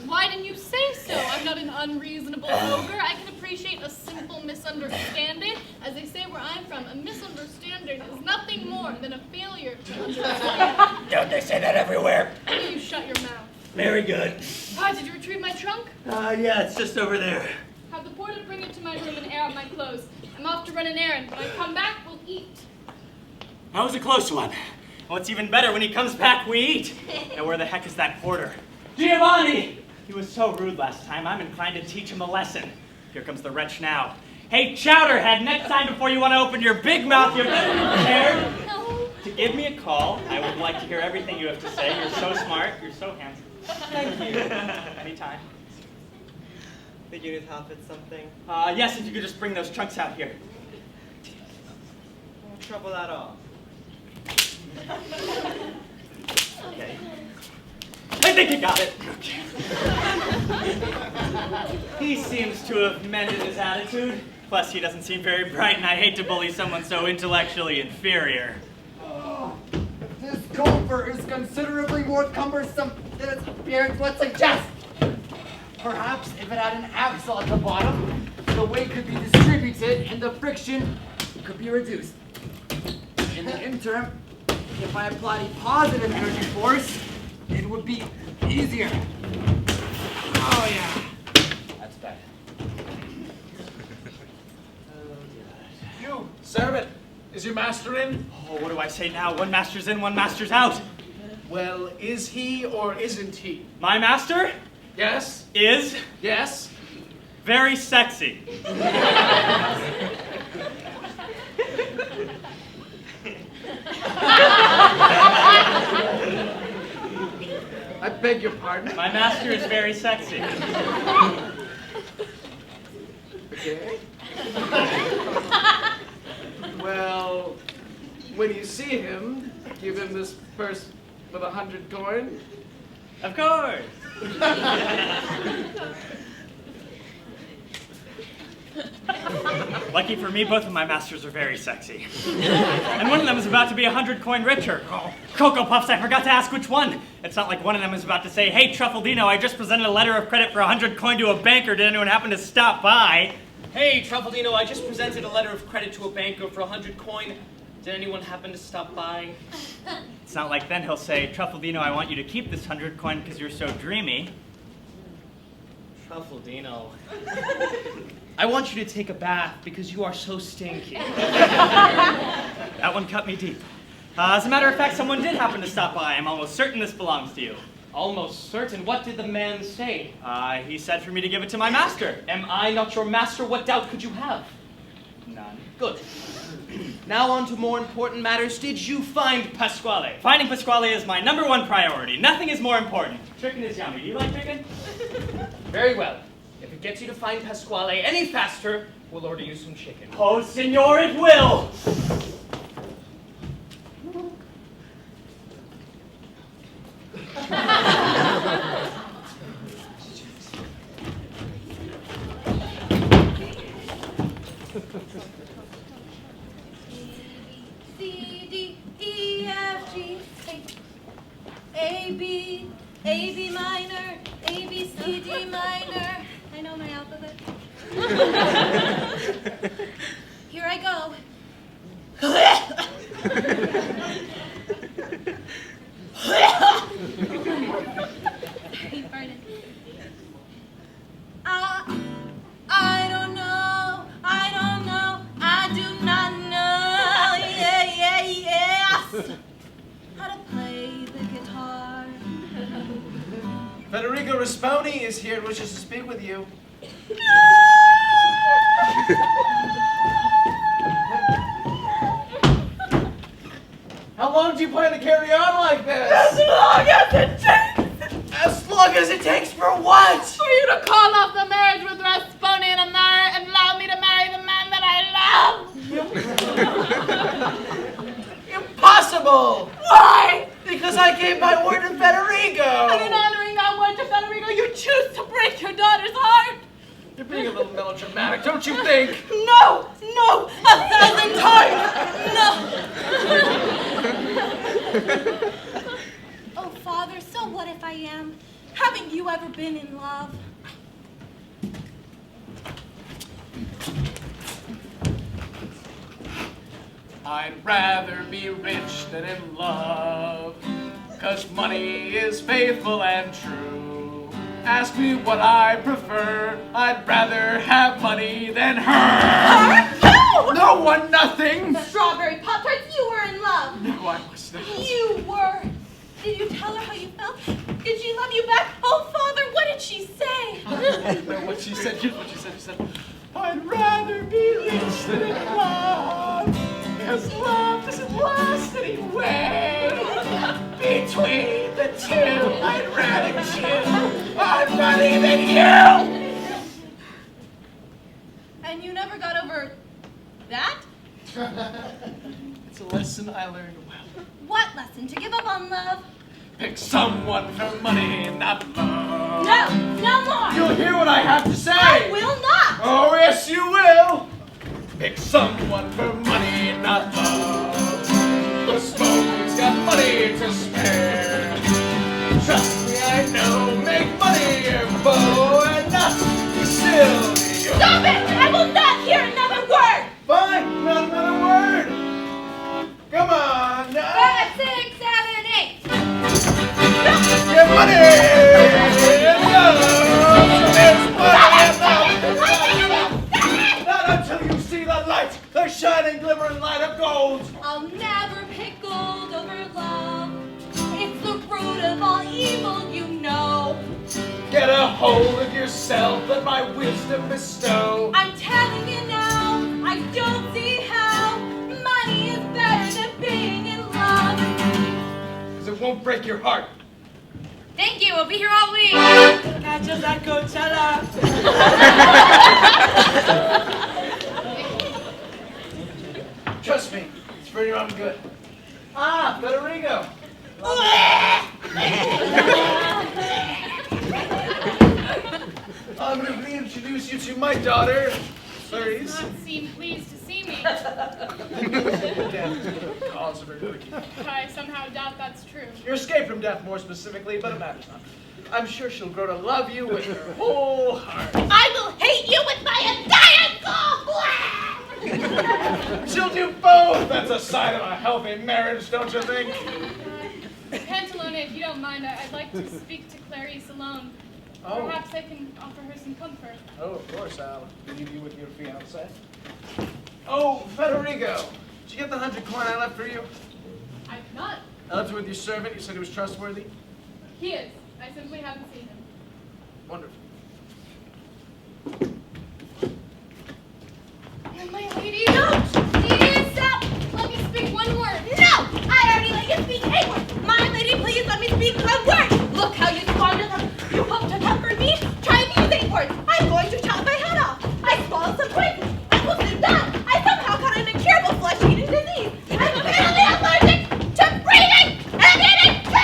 Why didn't you say so? I'm not an unreasonable ogre. I can appreciate a simple misunderstanding. As they say where I'm from, a misunderstanding is nothing more than a failure to understand. Don't they say that everywhere? You shut your mouth. Very good. Did you retrieve my trunk? Yeah, it's just over there. Have the porter bring it to my room and air out my clothes. I'm off to run an errand. When I come back, we'll eat. That was a close one. What's even better, when he comes back, we eat. Now where the heck is that porter? Giovanni! He was so rude last time, I'm inclined to teach him a lesson. Here comes the wretch now. Hey, Chowderhead, next time before you want to open your big mouth, you better be prepared to give me a call. I would like to hear everything you have to say. You're so smart, you're so handsome. Thank you. Anytime. The unit help at something? Yes, if you could just bring those trunks out here. No trouble at all. Okay. I think he got it. He seems to have mended his attitude. Plus, he doesn't seem very bright, and I hate to bully someone so intellectually inferior. This gopher is considerably more cumbersome than its appearance would suggest. Perhaps if it had an axle at the bottom, the weight could be distributed and the friction could be reduced. In the interim, if I applied a positive energy force, it would be easier. Oh yeah. That's better. You, servant, is your master in? Oh, what do I say now? One master's in, one master's out. Well, is he or isn't he? My master Yes? is Yes? very sexy. I beg your pardon? My master is very sexy. Okay. Well, when you see him, give him this purse with 100 coin. Of course. Lucky for me, both of my masters are very sexy. And one of them is about to be 100 coin richer. Oh, Cocoa Puffs, I forgot to ask which one. It's not like one of them is about to say, hey, Truffaldino, I just presented a letter of credit for 100 coin to a banker. Did anyone happen to stop by? Hey, Truffaldino, I just presented a letter of credit to a banker for 100 coin. Did anyone happen to stop by? It's not like then he'll say, Truffaldino, I want you to keep this 100 coin because you're so dreamy. Truffaldino. I want you to take a bath because you are so stinky. That one cut me deep. As a matter of fact, someone did happen to stop by. I'm almost certain this belongs to you. Almost certain. What did the man say? He said for me to give it to my master. Am I not your master? What doubt could you have? None. Good. Now on to more important matters. Did you find Pasquale? Finding Pasquale is my #1 priority. Nothing is more important. Chicken is yummy. Do you like chicken? Very well. If it gets you to find Pasquale any faster, we'll order you some chicken. Oh, senor, it will! C, D, E, F, G, A, B, minor, A, B, C, D minor. I know my alphabet. Here I go. Pardon. I don't know. I do not know. Yes. How to play the guitar. Federico Risponi is here and wishes to speak with you. How long do you plan to carry on like this? As long as it takes. As long as it takes for what? For you to call off the marriage with Risponi and allow me to marry the man that I love. Impossible! Why? Because I gave my word to Federico. And in honoring that word to Federico, you choose to break your daughter's heart. You're being a little melodramatic, don't you think? No! No! 1,000 times! No! Oh, Father, so what if I am? Haven't you ever been in love? I'd rather be rich than in love, 'cause money is faithful and true. Ask me what I prefer, I'd rather have money than her. Her? Who? No one, nothing. Strawberry Pop-Tarts, you were in love. No, I was not. You were. Did you tell her how you felt? Did she love you back? Oh, Father, what did she say? I don't know what she said. Here's what she said. She said, I'd rather be rich than in love, 'cause love doesn't last anyway. Between the two, I'd rather choose more money than you. And you never got over that? It's a lesson I learned well. What lesson? To give up on love? Pick someone for money, not love. No, no more. You'll hear what I have to say. I will not. Oh, yes, you will. Pick someone for money, not love. The smoker's got money to spare. Trust me, I know. Make money your foe and not Silvio. Stop it! I will not hear another word. Fine, not another word. Come on. 5, 6, 7, 8. Get money! Love! There's money in love! Not until you see the light, the shining, glimmering light of gold! I'll never pick gold over love. It's the root of all evil, you know. Get a hold of yourself and my wisdom bestow. I'm telling you now, I don't see how money is better than being in love. 'Cause it won't break your heart. Thank you. We'll be here all week. Catch us at Coachella. Trust me, it's pretty darn good. Ah, Federico. I'm going to reintroduce you to my daughter, Clarice. Does not seem pleased to see me. Cause of her cookie. I somehow doubt that's true. Your escape from death, more specifically, but it matters not. I'm sure she'll grow to love you with her whole heart. I will hate you with my entire soul! She'll do both. That's a sign of a healthy marriage, don't you think? Pantalone, if you don't mind, I'd like to speak to Clarice alone. Oh. Perhaps I can offer her some comfort. Oh, of course, I'll leave you with your fiancé. Oh, Federico, did you get the 100 coin I left for you? I did not. I left it with your servant. You said he was trustworthy? He is. I simply haven't seen him. Wonderful. My lady? No! Please stop! Let me speak one word. No! I already let you speak a word! My lady, please let me speak one word! Look how you squander them! You hope to comfort me? Try me with 8 words! I'm going to chop my head off! I swallowed some poison! I will soon die! I somehow caught an incurable flesh-eating disease! I'm fatally allergic to breathing and eating food! I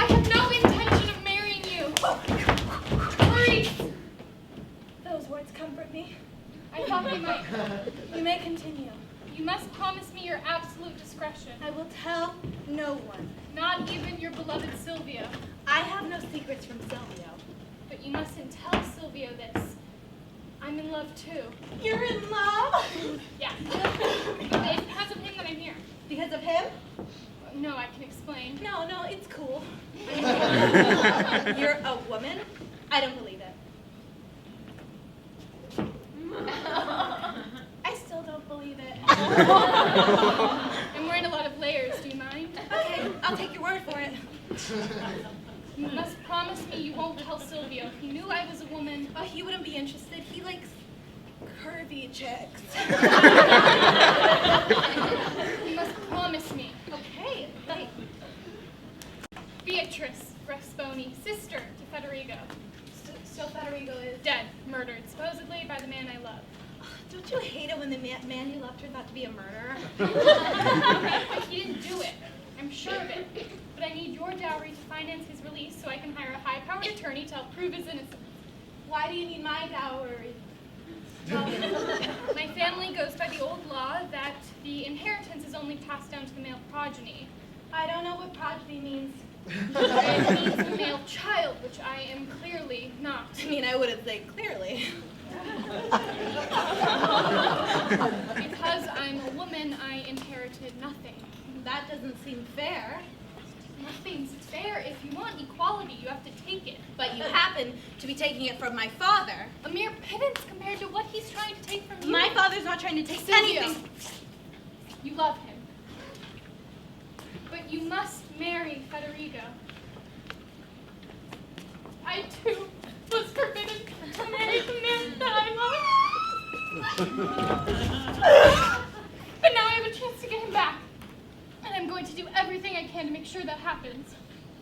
have no intention of marrying you. Clarice! Those words comfort me. I thought we might. You may continue. You must promise me your absolute discretion. I will tell no one. Not even your beloved Silvio. I have no secrets from Silvio. But you mustn't tell Silvio this. I'm in love too. You're in love? Yeah. It's because of him that I'm here. Because of him? No, I can explain. No, it's cool. You're a woman? I don't believe it. I still don't believe it. I'm wearing a lot of layers, do you mind? Okay, I'll take your word for it. You must promise me you won't tell Silvio. If he knew I was a woman. Oh, he wouldn't be interested. He likes curvy chicks. You must promise me. Okay, wait. Beatrice Rasponi, sister to Federico. So Federico is Dead, murdered, supposedly by the man I love. Don't you hate it when the man you love turns out to be a murderer? He didn't do it. I'm sure of it. But I need your dowry to finance his release so I can hire a high-powered attorney to help prove his innocence. Why do you need my dowry? My family goes by the old law that the inheritance is only passed down to the male progeny. I don't know what progeny means. It means a male child, which I am clearly not. I mean, I wouldn't say clearly. Because I'm a woman, I inherited nothing. That doesn't seem fair. Nothing's fair. If you want equality, you have to take it. But you happen to be taking it from my father. A mere pittance compared to what he's trying to take from you. My father's not trying to take Silvio, anything. you love him. But you must marry Federico. I, too, was forbidden to marry the man that I love. But now I have a chance to get him back. And I'm going to do everything I can to make sure that happens.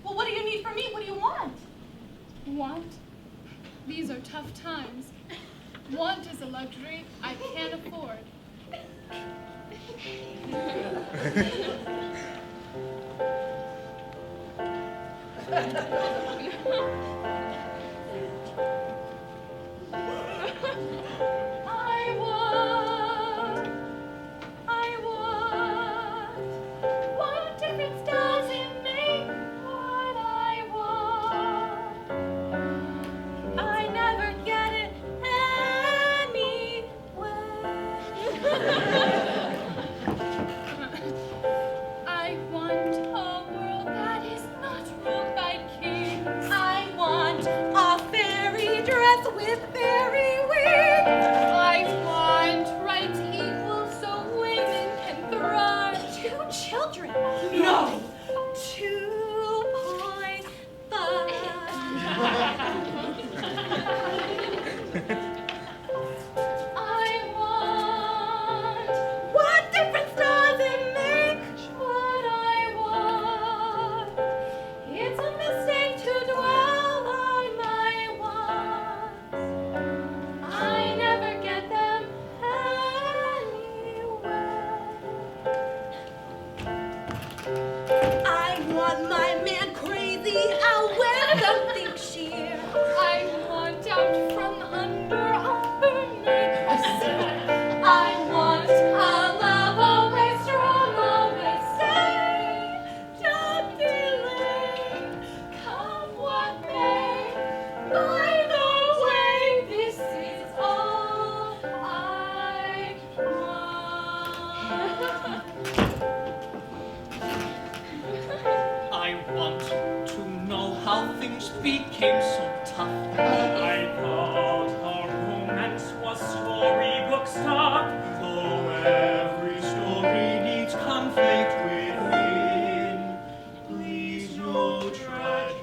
Well, what do you need from me? What do you want? Want? These are tough times. Want is a luxury I can't afford. What difference does it make what I want? I never get it I want a world that is not ruled by kings. I want a fairy dress with fairy wings. I want rights equal so women can thrive. 2 children. No. 2.5. What difference does it make what I want? It's a mistake to dwell on my wants. I never get them anywhere. I want my man crazy. I'll wear something sheer. I want out from under a burning sea. I want a love always strong, always safe. Don't delay, come what may. By the way, this is all I want. I want to know how things became so tough. I thought our romance was storybook stuff. Though every story needs conflict within, please no tragedy.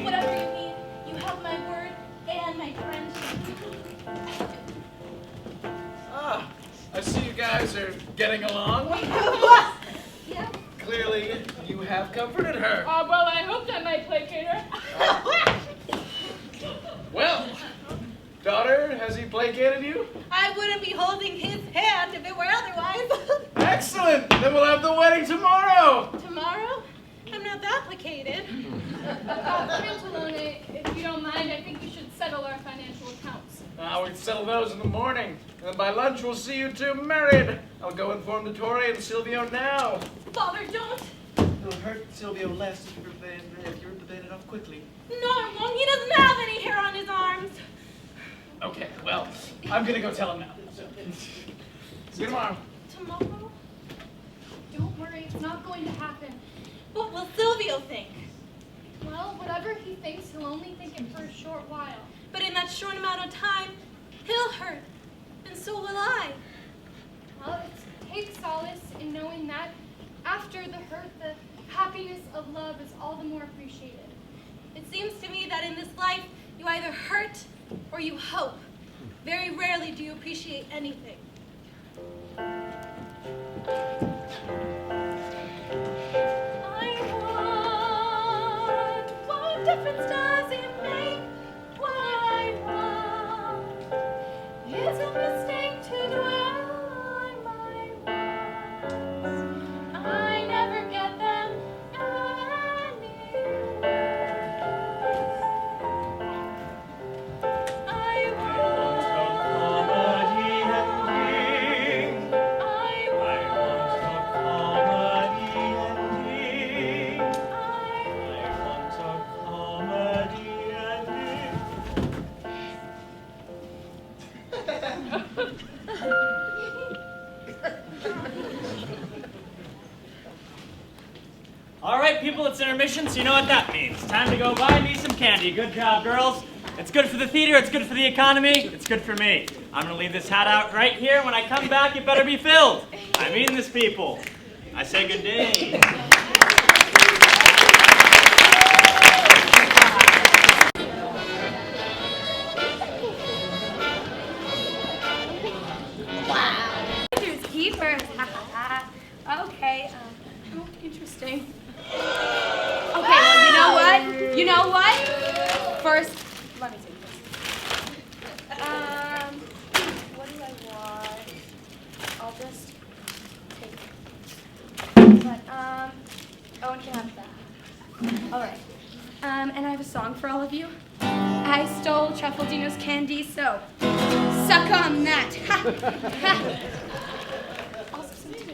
Whatever you need, you have my word and my friendship. Ah, I see you guys are getting along. Yeah. Clearly, you have comforted her. Well, I hoped I might placate her. Well, daughter, has he placated you? I wouldn't be holding his hand if it were otherwise. Excellent! Then we'll have the wedding tomorrow. Tomorrow? I'm not that placated. Pantalone, if you don't mind, I think we should settle our financial accounts. We'd settle those in the morning. And then by lunch, we'll see you two married. I'll go inform Doctore and Silvio now. Father, don't. It'll hurt Silvio less if you rip the it off quickly. No, it won't. He doesn't have any hair on his arms. Okay, well, I'm gonna go tell him now. So, see you tomorrow. Tomorrow? Don't worry, it's not going to happen. What will Silvio think? Well, whatever he thinks, he'll only think it for a short while. But in that short amount of time, he'll hurt. And so will I. Well, take solace in knowing that after the hurt, the happiness of love is all the more appreciated. It seems to me that in this life, you either hurt or you hope. Very rarely do you appreciate anything. I want, what difference does it make? All right, people, it's intermission, so you know what that means. Time to go buy me some candy. Good job, girls. It's good for the theater, it's good for the economy, it's good for me. I'm gonna leave this hat out right here. When I come back, it better be filled. I mean this, people. I say good day. Finders keepers. Okay. Oh, interesting. Okay, well, you know what? You know what? First, let me take this. What do I want? I'll just take it. But, Owen can have that. All right. And I have a song for all of you. I stole Truffaldino's candy, so suck on that. Ha! Ha! Also, something to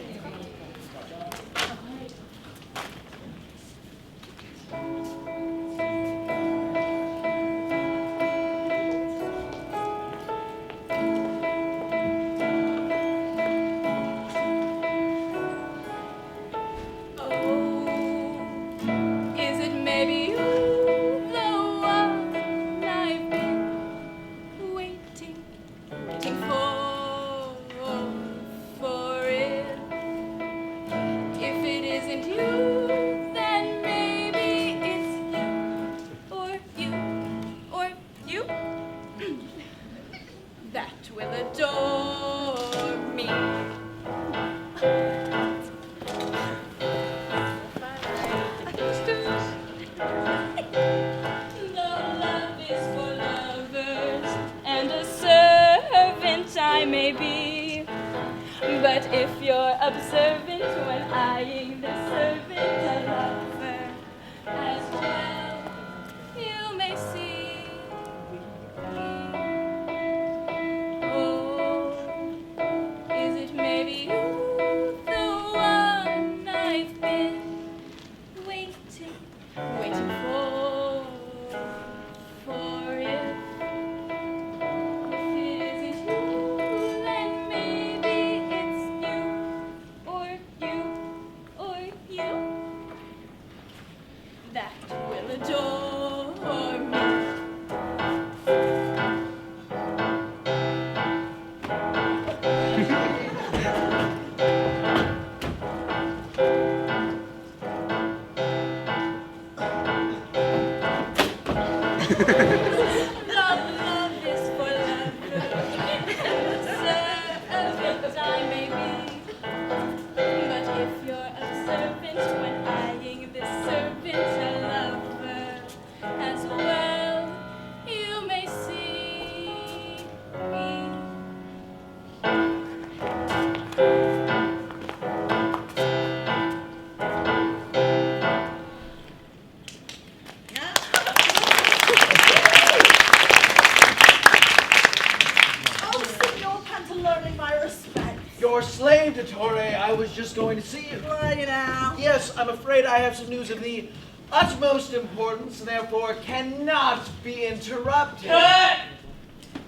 just going to see you. Right now. Yes, I'm afraid I have some news of the utmost importance, and therefore cannot be interrupted.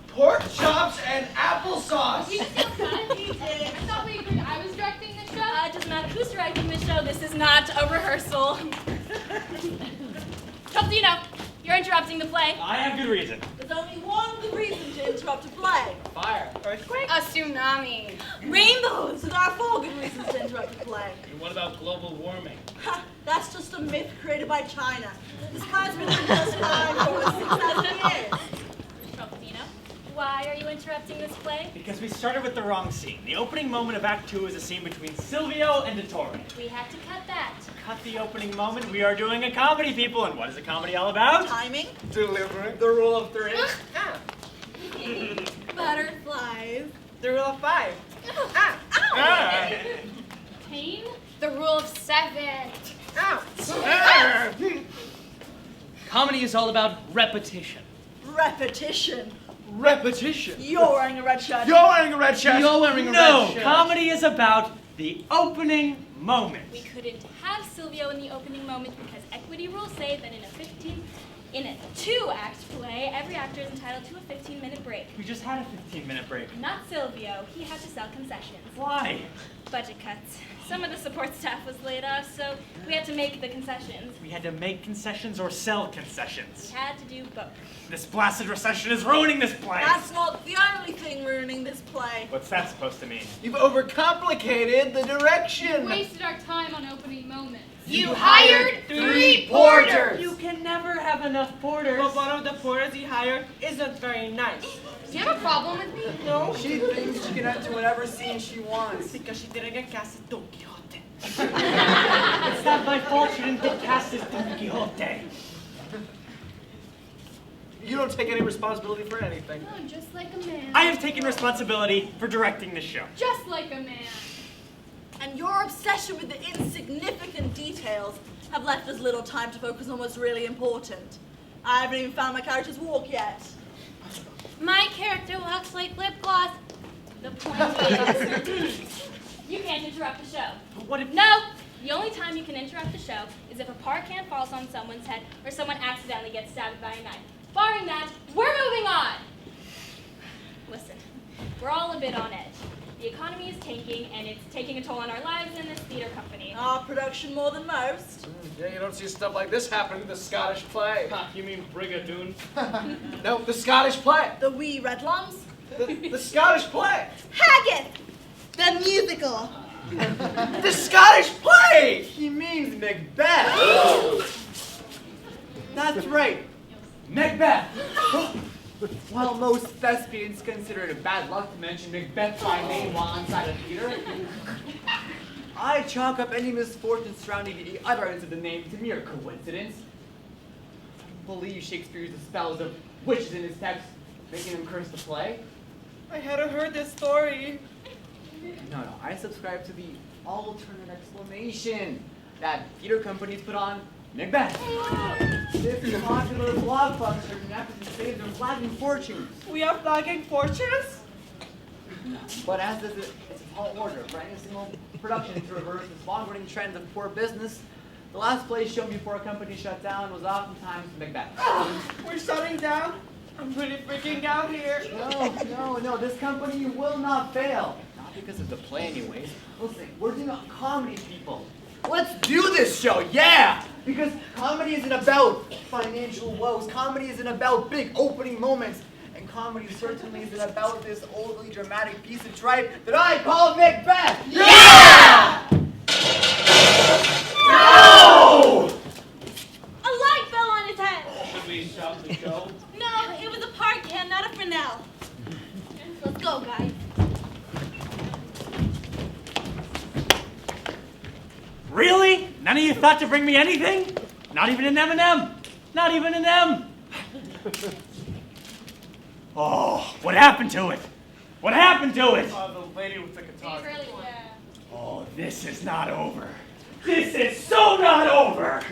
Pork chops and applesauce. He did. I thought we agreed I was directing the show. It doesn't matter who's directing the show. This is not a rehearsal. Truffaldino, you're interrupting the play. I have good reason. There's only one good reason to interrupt a play. Fire. Earthquake. A tsunami. Rainbows. There are 4 good reasons to interrupt a play. And what about global warming? Ha, that's just a myth created by China. This play's been in this time for 6,000 years. Truffaldino, why are you interrupting this play? Because we started with the wrong scene. The opening moment of Act 2 is a scene between Silvio and Doctore. We had to cut that. Cut the opening moment. We are doing a comedy, people. And what is a comedy all about? Timing. Delivering. The rule of 3. Butterflies. The rule of 5. Pain? The rule of 7. Comedy is all about repetition. Repetition. Repetition. You're wearing a red shirt. You're wearing a red shirt. You're wearing a red shirt. No, comedy is about the opening moment. We couldn't have Silvio in the opening moment because equity rules say that in a 15 In a 2-act play, every actor is entitled to a 15-minute break. We just had a 15-minute break. Not Silvio. He had to sell concessions. Why? Budget cuts. Some of the support staff was laid off, so we had to make the concessions. We had to make concessions or sell concessions. We had to do both. This blasted recession is ruining this play. That's not the only thing ruining this play. What's that supposed to mean? You've overcomplicated the direction. Wasted our time on opening moments. You hired 3 porters! You can never have enough porters. But one of the porters he hired isn't very nice. Do you have a problem with me? No. She thinks she can enter whatever scene she wants. Because she didn't get cast as Don Quixote. It's not my fault you didn't get cast as Don Quixote. You don't take any responsibility for anything. Oh, just like a man. I have taken responsibility for directing the show. Just like a man. And your obsession with the insignificant details have left us little time to focus on what's really important. I haven't even found my character's walk yet. My character walks like lip gloss. The point is, you can't interrupt the show. But what if... No! The only time you can interrupt the show is if a park can falls on someone's head or someone accidentally gets stabbed by a knife. Barring that, we're moving on! Listen, we're all a bit on edge. The economy is tanking, and it's taking a toll on our lives in this theater company. Our production more than most. Yeah, you don't see stuff like this happening in the Scottish play. You mean Brigadoon? No, the Scottish play. The wee redlums. The Scottish play. Haggith! The musical. The Scottish play! He means Macbeth. That's right, Macbeth. While most thespians consider it a bad luck to mention Macbeth by name while inside a theater, I chalk up any misfortune surrounding the utterance of the name to mere coincidence. I believe Shakespeare used the spells of witches in his text, making them curse the play. I hadn't heard this story. No, I subscribe to the alternate explanation that theater companies put on Macbeth. This popular blockbuster after to save their flagging fortunes. We are flagging fortunes? But as is it's a tall order for any single production to reverse this long-running trend of poor business, the last play shown before a company shut down was oftentimes Macbeth. We're shutting down? I'm pretty freaking out here. No, this company will not fail. Not because of the play anyways. Listen, we're doing a comedy, people. Let's do this show, yeah! Because comedy isn't about financial woes. Comedy isn't about big opening moments. And comedy certainly isn't about this overly dramatic piece of tripe that I call Macbeth! Yeah! No! A light fell on his head. Should we stop the show? No, it was a park can, not a Fresnel. Let's go, guys. Really? None of you thought to bring me anything? Not even an M&M? Not even an M? Oh, what happened to it? What happened to it? The lady with the guitar. Oh, this is not over. This is so not over!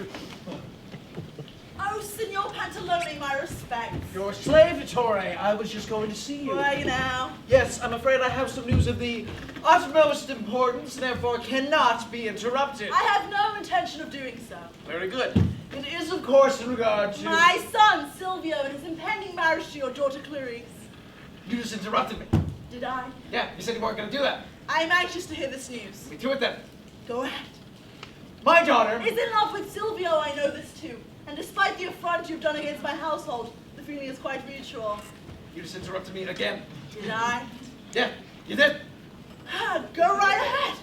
Oh, Signor Pantalone, my respects. Your slave, Doctore. I was just going to see you. Where are you now? Yes, I'm afraid I have some news of the utmost importance, and therefore cannot be interrupted. I have no intention of doing so. Very good. It is, of course, in regard to... My son, Silvio, and his impending marriage to your daughter, Clarice. You just interrupted me. Did I? Yeah, you said you weren't going to do that. I am anxious to hear this news. Me to it then. Go ahead. My daughter... Is in love with Silvio, I know this too. And despite the affront you've done against my household, the feeling is quite mutual. You just interrupted me again. Did I? Yeah, you did. Go right ahead.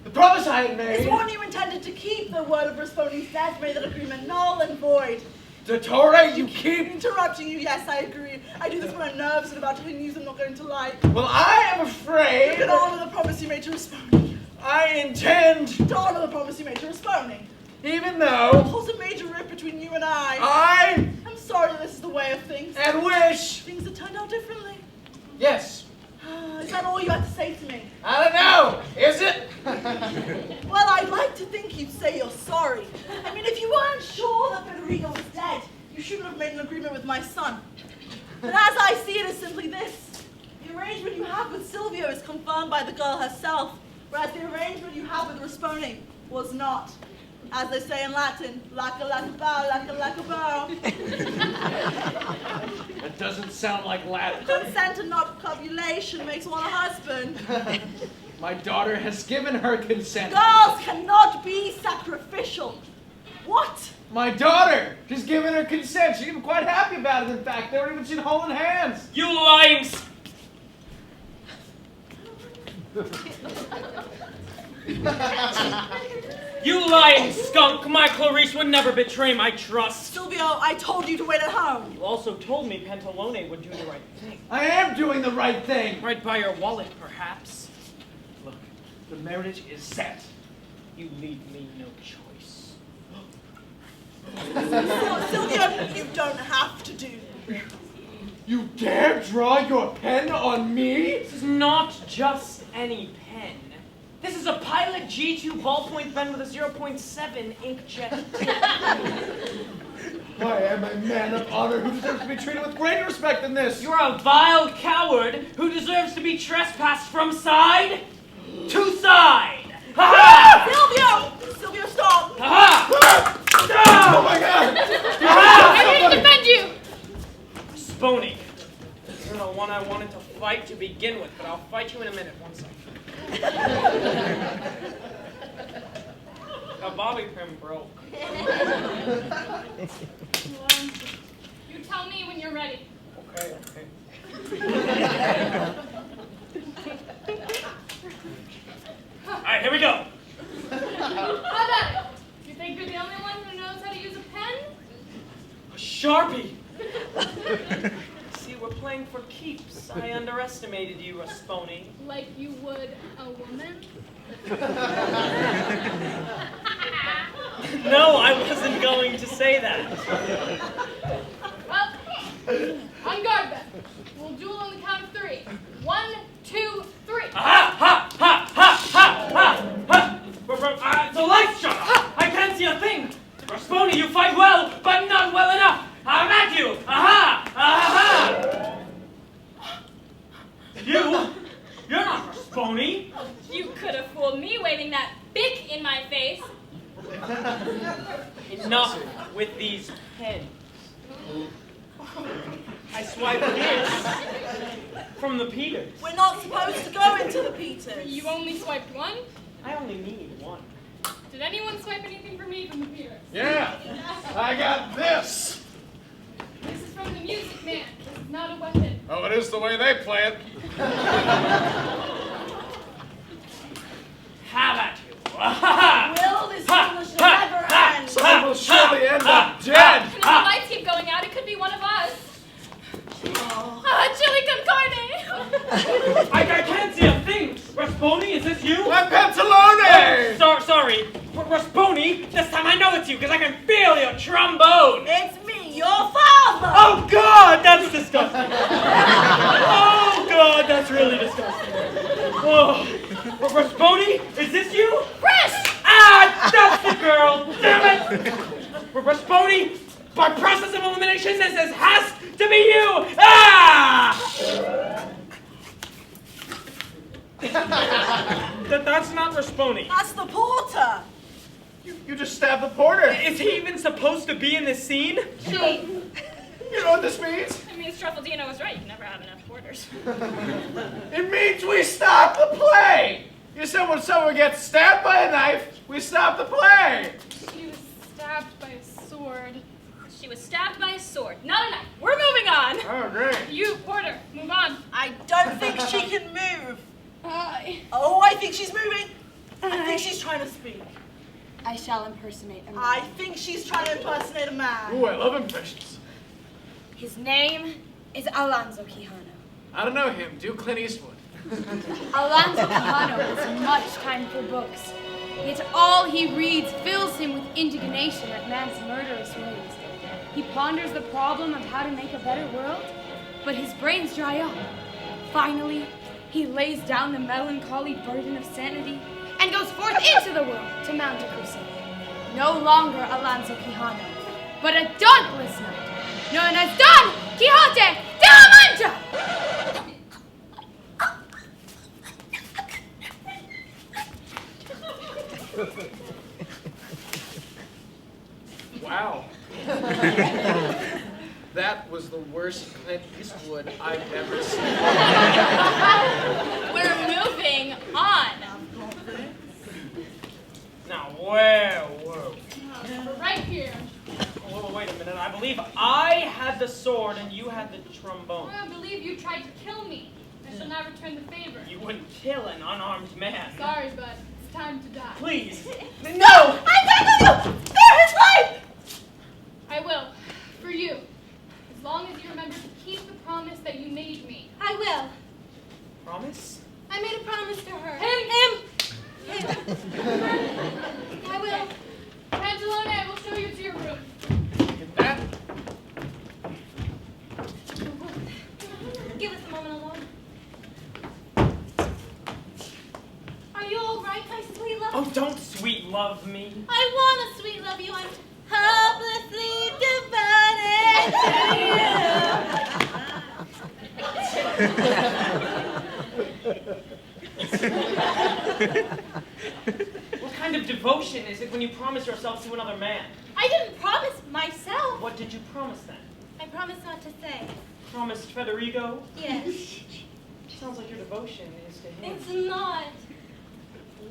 The promise I had made... Is one you intended to keep. The word of Responi's death made that agreement null and void. Doctore, you keep... Interrupting you, yes, I agree. I do this when I'm nervous and about to hit news I'm not going to like. Well, I am afraid... You can honor the promise you made to Responi. I intend... To honor the promise you made to Responi. Even though... There's a major rift between you and I. I'm sorry that this is the way of things. And wish... Things have turned out differently. Yes. Is that all you have to say to me? I don't know. Is it? Well, I'd like to think you'd say you're sorry. I mean, if you weren't sure that Federico was dead, you shouldn't have made an agreement with my son. But as I see it, it's simply this. The arrangement you have with Silvio is confirmed by the girl herself, whereas the arrangement you have with Responi was not. As they say in Latin, lacca bow, lacca bow. That doesn't sound like Latin. Consent and not copulation makes one a husband. My daughter has given her consent. Girls cannot be sacrificial. What? My daughter! She's given her consent. She's even quite happy about it, in fact. They haven't even seen holding hands. You lying You lying skunk! My Clarice would never betray my trust. Silvio, I told you to wait at home. You also told me Pantalone would do the right thing. I am doing the right thing. Right by your wallet, perhaps. Look, the marriage is set. You leave me no choice. Silvio, you don't have to do. You dare draw your pen on me? This is not just any pen. This is a Pilot G2 ballpoint pen with a 0.7 inkjet tip. I am a man of honor who deserves to be treated with greater respect than this. You're a vile coward who deserves to be trespassed from side to side. Ha-ha! Silvio, stop! Ha-ha! Oh my God! I'm here to defend you! Spony. You're the one I wanted to fight to begin with, but I'll fight you in a minute. One second. A bobby pin broke. You tell me when you're ready. Okay. Alright, here we go. How about it? You think you're the only one who knows how to use a pen? A Sharpie. See, we're playing for keeps. I underestimated you, Rasponi. Like you would a woman? No, I wasn't going to say that. Well, on guard then. We'll duel on the count of 3. 1, 2, 3. Ha! Ha! Ha! Ha! Ha! Ha! The lights shut off! I can't see a thing! Rasponi, you fight well, but not well enough! I'm at you! Aha! Aha! You're not Rasponi! You could have fooled me waving that bic in my face. Enough with these pens. I swiped his from the Peters. We're not supposed to go into the Peters. You only swiped 1? I only need 1. Did anyone swipe anything for me from the Peters? Yeah, I got this. This is from the Music Man. This is not a weapon. Oh, it is the way they play it. Have at you. Will this foolishness ever end? Some will surely end up dead. And if the lights keep going out, it could be one of us. Chili con carne! I can't see a thing! Rasponi, is this you? I'm Pantalone! Oh, sorry. Rasponi, this time I know it's you because I can feel your trombone! It's me, your father! Oh, God, that's disgusting! Oh, God, that's really disgusting. Oh, Rasponi, is this you? Fresh! Ah, that's the girl! Damn it! Rasponi, by process of elimination, this has to be you! Ah! That's not Rasponi. That's the porter. You just stabbed the porter. Is he even supposed to be in this scene? You know what this means? It means Truffaldino was right. You can never have enough quarters. It means we stop the play. You said when someone gets stabbed by a knife, we stop the play. She was stabbed by a sword. She was stabbed by a sword, not a knife. We're moving on. Oh, great. You, Porter, move on. I don't think she can move. Oh, I think she's moving. I think she's trying to speak. I shall impersonate a man. I think she's trying to impersonate a man. Ooh, I love impressions. His name is Alonso Quijano. I don't know him. Do Clint Eastwood. Alonso Quijano has much time for books, yet all he reads fills him with indignation at man's murderous ways. He ponders the problem of how to make a better world, but his brains dry up. Finally, he lays down the melancholy burden of sanity and goes forth into the world to mount a crusade. No longer Alonso Quijano, but a dauntless knight, known as Don Quixote de la Mancha! Wow. That was the worst Clint Eastwood I've ever seen. We're moving on. Now, where were we? We're right here. Oh, wait a minute. I believe I had the sword and you had the trombone. I believe you tried to kill me. I shall now return the favor. You wouldn't kill an unarmed man. Sorry, bud. It's time to die. Please. No! I beg of you! Spare his life! I will. For you. As long as you remember to keep the promise that you made me. I will. Promise? I made a promise to her. Him! I will. Pantalone, I will show you to your room. Get that? Give us a moment alone. Are you all right, my sweet love? Oh, don't sweet love me. I want to sweet love you. I'm hopelessly devoted to you. What kind of devotion is it when you promise yourself to another man? I didn't promise myself. What did you promise then? I promised not to say. Promised Federico? Yes. Sounds like your devotion is to him. It's not.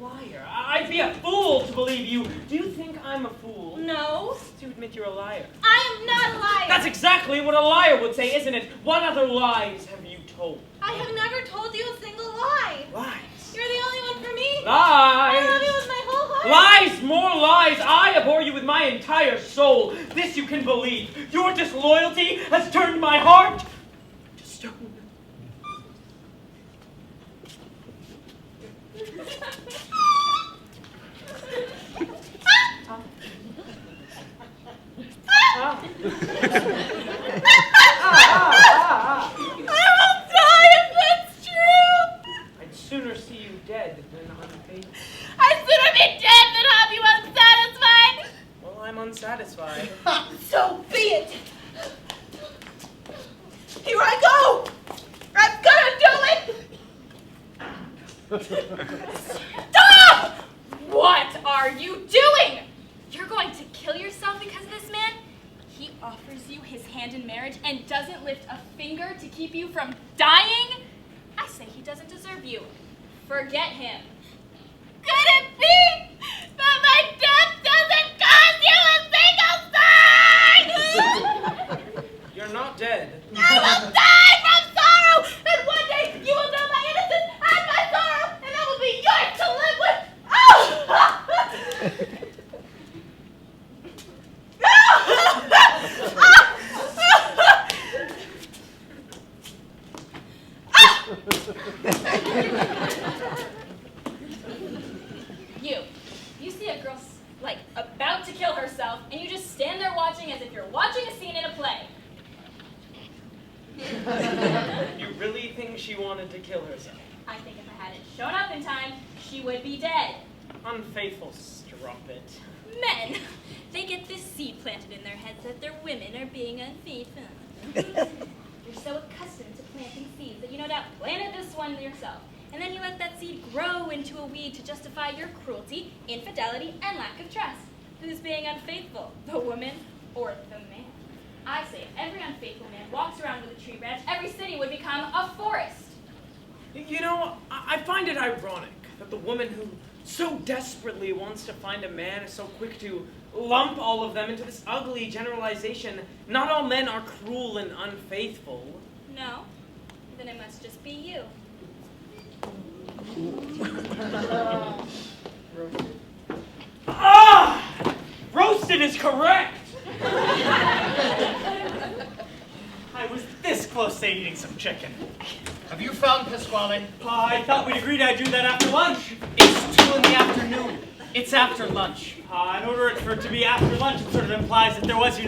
Liar. I'd be a fool to believe you. Do you think I'm a fool? No. To admit you're a liar. I am not a liar. That's exactly what a liar would say, isn't it? What other lies have you told? I have never told you a single lie. Lies. You're the only one for me. Lies. I love you with my whole heart. Lies, more lies. I abhor you with my entire soul. This you can believe. Your disloyalty has turned my heart to stone. I will die if that's true. I'd sooner see you dead than unfaithful. I'd sooner be dead than have you unsatisfied. Well, I'm unsatisfied. So be it. Here I go. I'm gonna do it. Stop! What are you doing? You're going to kill yourself because of this man? He offers you his hand in marriage and doesn't lift a finger to keep you from dying? I say he doesn't deserve you. Forget him. Could it be that my death doesn't cause you a single sign? You're not dead. I will die from sorrow, and one day you will know my innocence and my sorrow, and that will be yours to live with. Oh! You see a girl like about to kill herself, and you just stand there watching as if you're watching a scene in a play. You really think she wanted to kill herself? I think if I hadn't shown up in time, she would be dead. Unfaithful strumpet. Men, they get this seed planted in their heads that their women are being unfaithful. You're so accustomed to planting seeds that you no doubt planted this one yourself. And then you let that seed grow into a weed to justify your cruelty, infidelity, and lack of trust. Who's being unfaithful, the woman or the man? I say if every unfaithful man walks around with a tree branch, every city would become a forest. You know, I find it ironic that the woman who so desperately wants to find a man is so quick to lump all of them into this ugly generalization. Not all men are cruel and unfaithful. No? Then it must just be you. Ah! Roasted is correct! I was this close to eating some chicken. Have you found Pasquale? I thought we'd agreed I'd do that after lunch. It's 2 in the afternoon. It's after lunch. In order for it to be after lunch, it sort of implies that there was,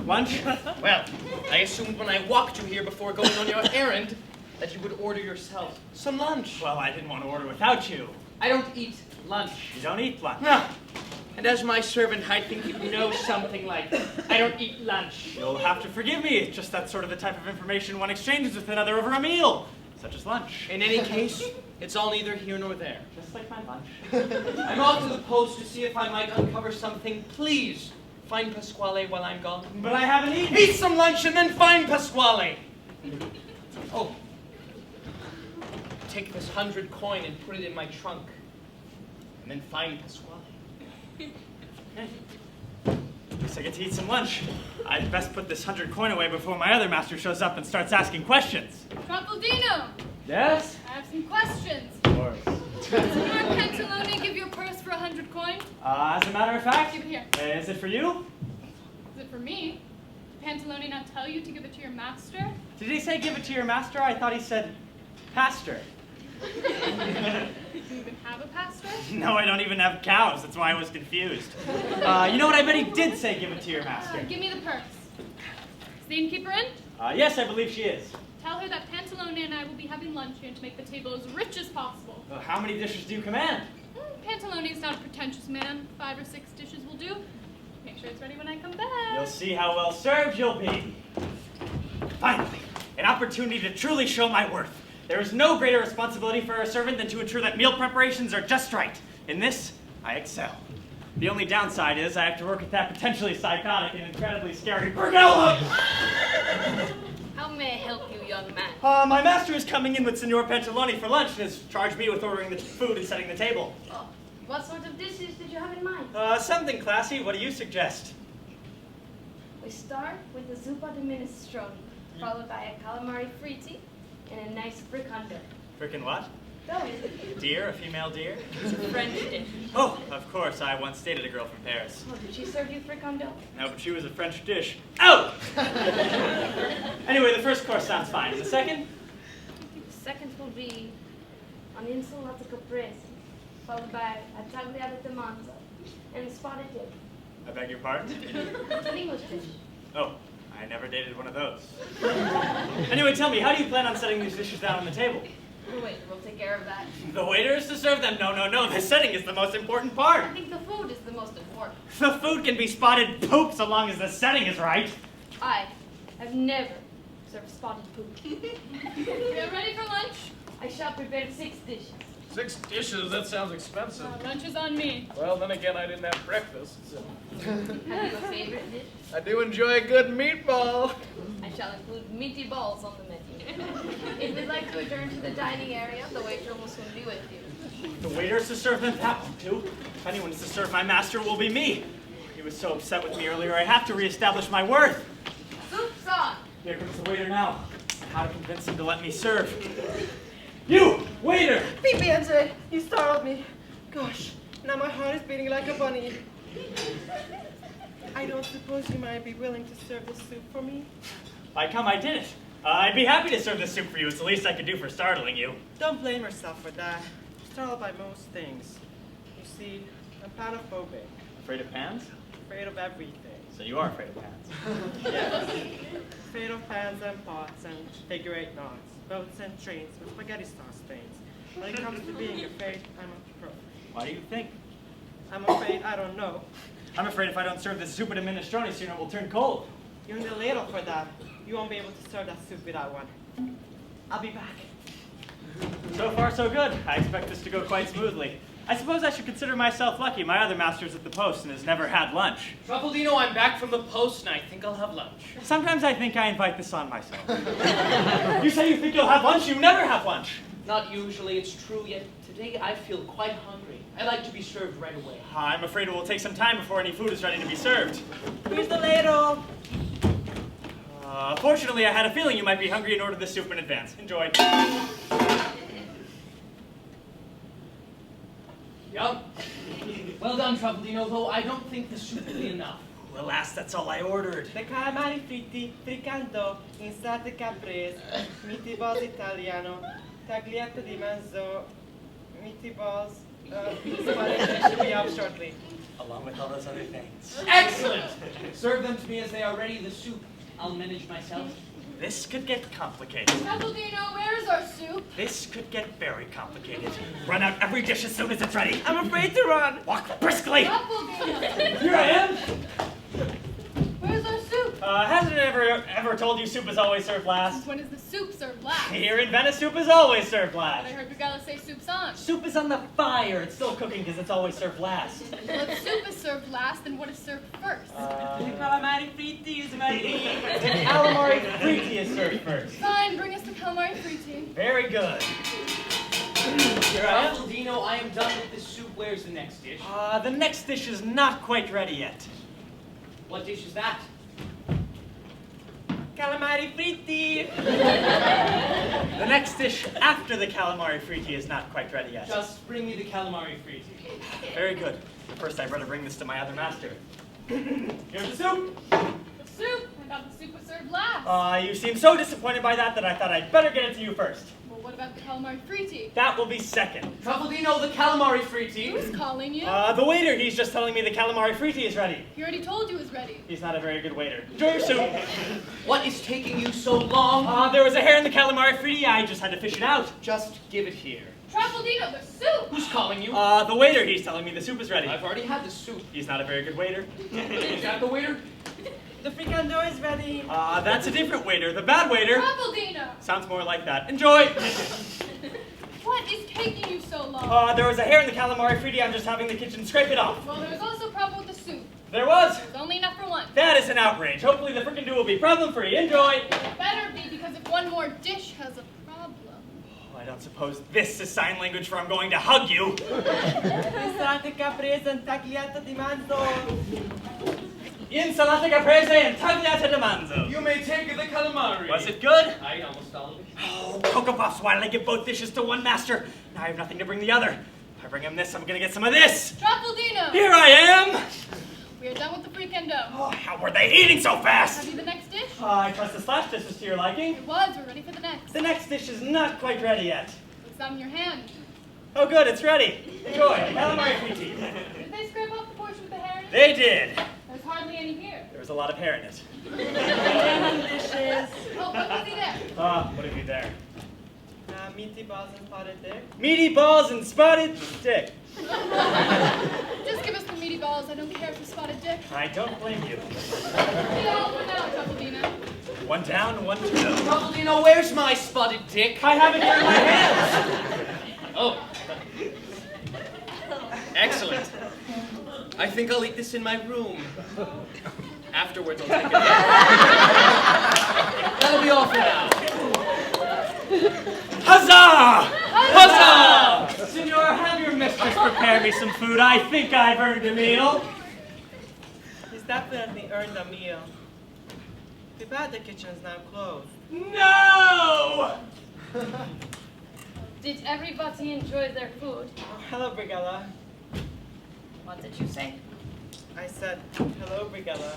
lunch. Well, I assumed when I walked you here before going on your errand that you would order yourself some lunch. Well, I didn't want to order without you. I don't eat lunch. You don't eat lunch? No. And as my servant, I think you know something like, I don't eat lunch. You'll have to forgive me. It's just that's sort of the type of information one exchanges with another over a meal, such as lunch. In any case, it's all neither here nor there. Just like my lunch. I'm off to the post to see if I might uncover something. Please, find Pasquale while I'm gone. But I haven't eaten. Eat some lunch and then find Pasquale. Oh. Take this 100 coin and put it in my trunk. And then find Pasquale. Guess I get to eat some lunch. I'd best put this 100 coin away before my other master shows up and starts asking questions. Truffaldino, Yes? I have some questions. Of course. Did Lord Pantalone give you a purse for 100 coin? As a matter of fact, Give it here. is it for you? Is it for me? Did Pantalone not tell you to give it to your master? Did he say give it to your master? I thought he said pastor. Do you even have a pastor? No, I don't even have cows. That's why I was confused. You know what? I bet he did say give it to your master. Give me the purse. Is the innkeeper in? Yes, I believe she is. Tell her that Pantalone and I will be having lunch here to make the table as rich as possible. How many dishes do you command? Pantalone is not a pretentious man. 5 or 6 dishes will do. Make sure it's ready when I come back. You'll see how well served you'll be. Finally, an opportunity to truly show my worth. There is no greater responsibility for a servant than to ensure that meal preparations are just right. In this, I excel. The only downside is I have to work with that potentially psychotic and incredibly scary Brighella. How may I help you, young man? My master is coming in with Signor Pantalone for lunch and has charged me with ordering the food and setting the table. Oh, what sort of dishes did you have in mind? Something classy. What do you suggest? We start with a zuppa di minestrone, followed by a calamari fritti and a nice fricandeau. Frickin' what? Go. Deer? A female deer? It's a French dish. Oh, of course. I once dated a girl from Paris. Oh, did she serve you fricandeau? No, but she was a French dish. Oh! Anyway, the first course sounds fine. The second? The second will be an insalata caprese, followed by a tagliata di manzo and a spotted dick. I beg your pardon? It's an English dish. Oh, I never dated one of those. Anyway, tell me, how do you plan on setting these dishes down on the table? The waiter will take care of that. The waiter is to serve them? No, no, no. The setting is the most important part. I think the food is the most important. The food can be spotted poop so long as the setting is right. I have never served spotted poop. We are ready for lunch? I shall prepare 6 dishes. 6 dishes? That sounds expensive. Lunch is on me. Well, then again, I didn't have breakfast. So. Have you a favorite dish? I do enjoy a good meatball. I shall include meaty balls on the menu. If you'd like to adjourn to the dining area, the waiter will soon be with you. The waiter is to serve them that one, too. If anyone is to serve my master, it will be me. He was so upset with me earlier, I have to reestablish my worth. Soup's on. Here comes the waiter now. How to convince him to let me serve. You, waiter! BHHS, you startled me. Gosh, now my heart is beating like a bunny. I don't suppose you might be willing to serve this soup for me? If I come, I did it. I'd be happy to serve this soup for you. It's the least I could do for startling you. Don't blame yourself for that. I'm startled by most things. You see, I'm panophobic. Afraid of pans? Afraid of everything. So you are afraid of pans? Yes. Afraid of pans and pots and figure-8 knots, boats and trains with spaghetti sauce stains. When it comes to being afraid, I'm a pro. Why do you think? I'm afraid I don't know. I'm afraid if I don't serve this soup at a minestrone soon, it will turn cold. You're in the ladle for that. You won't be able to serve that soup without one. I'll be back. So far, so good. I expect this to go quite smoothly. I suppose I should consider myself lucky. My other master's at the post and has never had lunch. Truffaldino, I'm back from the post and I think I'll have lunch. Sometimes I think I invite this on myself. You say you think you'll have lunch? You never have lunch. Not usually, it's true, yet today I feel quite hungry. I like to be served right away. I'm afraid it will take some time before any food is ready to be served. Here's the ladle. Fortunately, I had a feeling you might be hungry and ordered this soup in advance. Enjoy. Yum. Well done, Truffaldino, though I don't think the soup will be enough. Alas, that's all I ordered. The calamari fritti, fricandeau, insalata caprese, meatballs italiano, tagliata di manzo, meatballs, spaghetti should be up shortly. Along with all those other things. Excellent! Serve them to me as they are ready. The soup I'll manage myself. This could get complicated. Truffaldino, where is our soup? This could get very complicated. Run out every dish as soon as it's ready. I'm afraid to run. Walk briskly. Truffaldino! Here I am. Where's our soup? Hasn't it ever told you soup is always served last? When is the soup served last? Here in Venice, soup is always served But last. I heard Brighella say soup's on. Soup is on the fire. It's still cooking because it's always served last. Well, if soup is served last, then what is served first? The calamari fritti is served first. Fine, bring us the calamari fritti. Very good. Here I am. Truffaldino, I am done with this soup. Where's the next dish? The next dish is not quite ready yet. What dish is that? Calamari fritti! The next dish after the calamari fritti is not quite ready yet. Just bring me the calamari fritti. Very good. First, I better bring this to my other master. Here's the soup. The soup? I thought the soup was served last. You seem so disappointed by that I thought I'd better get it to you first. Well, what about the calamari fritti? That will be second. Truffaldino, the calamari fritti. Who's calling you? The waiter. He's just telling me the calamari fritti is ready. He already told you it was ready. He's not a very good waiter. Enjoy your soup. What is taking you so long? There was a hair in the calamari fritti. I just had to fish it out. Just give it here. Truffaldino, the soup! Who's calling you? The waiter. He's telling me the soup is ready. I've already had the soup. He's not a very good waiter. Is that the waiter? The fricando is ready. That's a different waiter. The bad waiter. Truffaldino! Sounds more like that. Enjoy! What is taking you so long? There was a hair in the calamari fritti. I'm just having the kitchen scrape it off. Well, there was also a problem with the soup. There was? It was only enough for one. That is an outrage. Hopefully the frickin' do will be problem-free. Enjoy! It better be, because if one more dish has a problem. I don't suppose this is sign language for I'm going to hug you. Insalata caprese and tagliata di manzo. Insalata caprese and tagliata di manzo. You may take the calamari. Was it good? I ate almost all of it. Oh, Cocoa Puffs, why did I give both dishes to one master? Now I have nothing to bring the other. If I bring him this, I'm gonna get some of this. Truffaldino! Here I am! We are done with the fricando. Oh, how were they eating so fast? Have you the next dish? I trust the slash dish is to your liking. It was. We're ready for the next. The next dish is not quite ready yet. It's not in your hand. Oh, good, it's ready. Enjoy. Calamari fritti. Did they scrape off the portion with the hair in it? They did. There's hardly any here. There was a lot of hair in it. Dishes. Oh, what was he there? What have you there? Meaty balls and spotted dick. Meaty balls and spotted dick. Just give us the meaty balls. I don't care for spotted dick. I don't blame you. See you all for now, Truffaldino. One down, one to go. Truffaldino, where's my spotted dick? I have it here in my hands. Oh. Excellent. I think I'll eat this in my room. Afterwards, I'll take it. That'll be all for now. Huzzah! Huzzah! Senor, have your mistress prepare me some food. I think I've earned a meal. He's definitely earned a meal. Too bad the kitchen's now closed. No! Did everybody enjoy their food? Oh, hello, Brighella. What did you say? I said, hello, Brighella.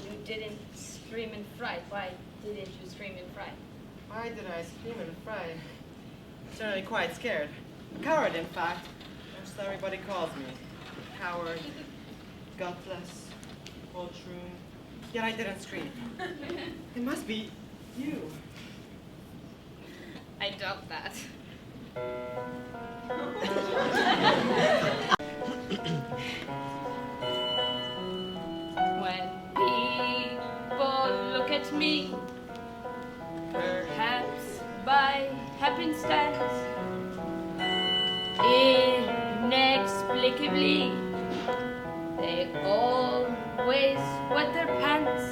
You didn't scream in fright. Why didn't you scream in fright? Why did I scream and fry? Generally quite scared. A coward, in fact. That's what everybody calls me. Coward, gutless, poltroon. Yet I didn't scream. It must be you. I doubt that. When people look at me, perhaps by happenstance, inexplicably, they always wet their pants.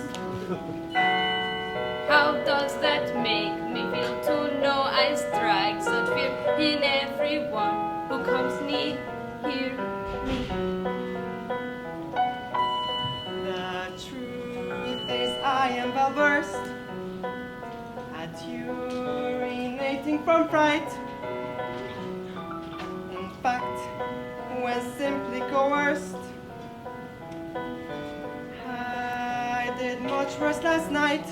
How does that make me feel to know I strike such fear in everyone who comes near me? The truth is I am well versed at urinating from fright. In fact, when simply coerced, I did much worse last night.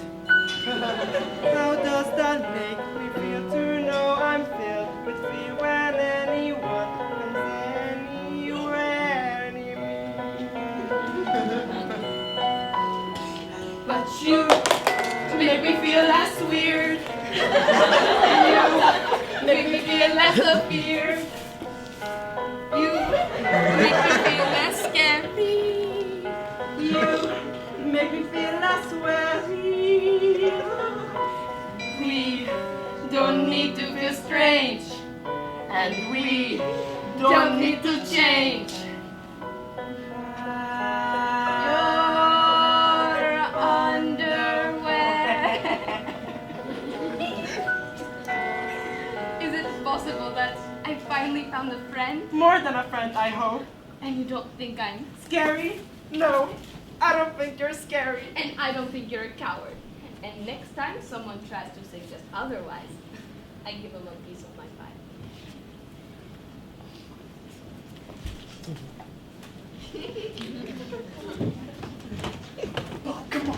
How does that make me feel to know I'm filled with fear when anyone comes anywhere near me? But you make me feel less weird. You make me feel less of fear. You make me feel less scary. You make me feel less wary. We don't need to feel strange, and we don't need to change. You're on I'm a friend? More than a friend, I hope. And you don't think I'm Scary? No, I don't think you're scary. And I don't think you're a coward. And next time someone tries to suggest otherwise, I give them a piece of my pie. Oh, come on.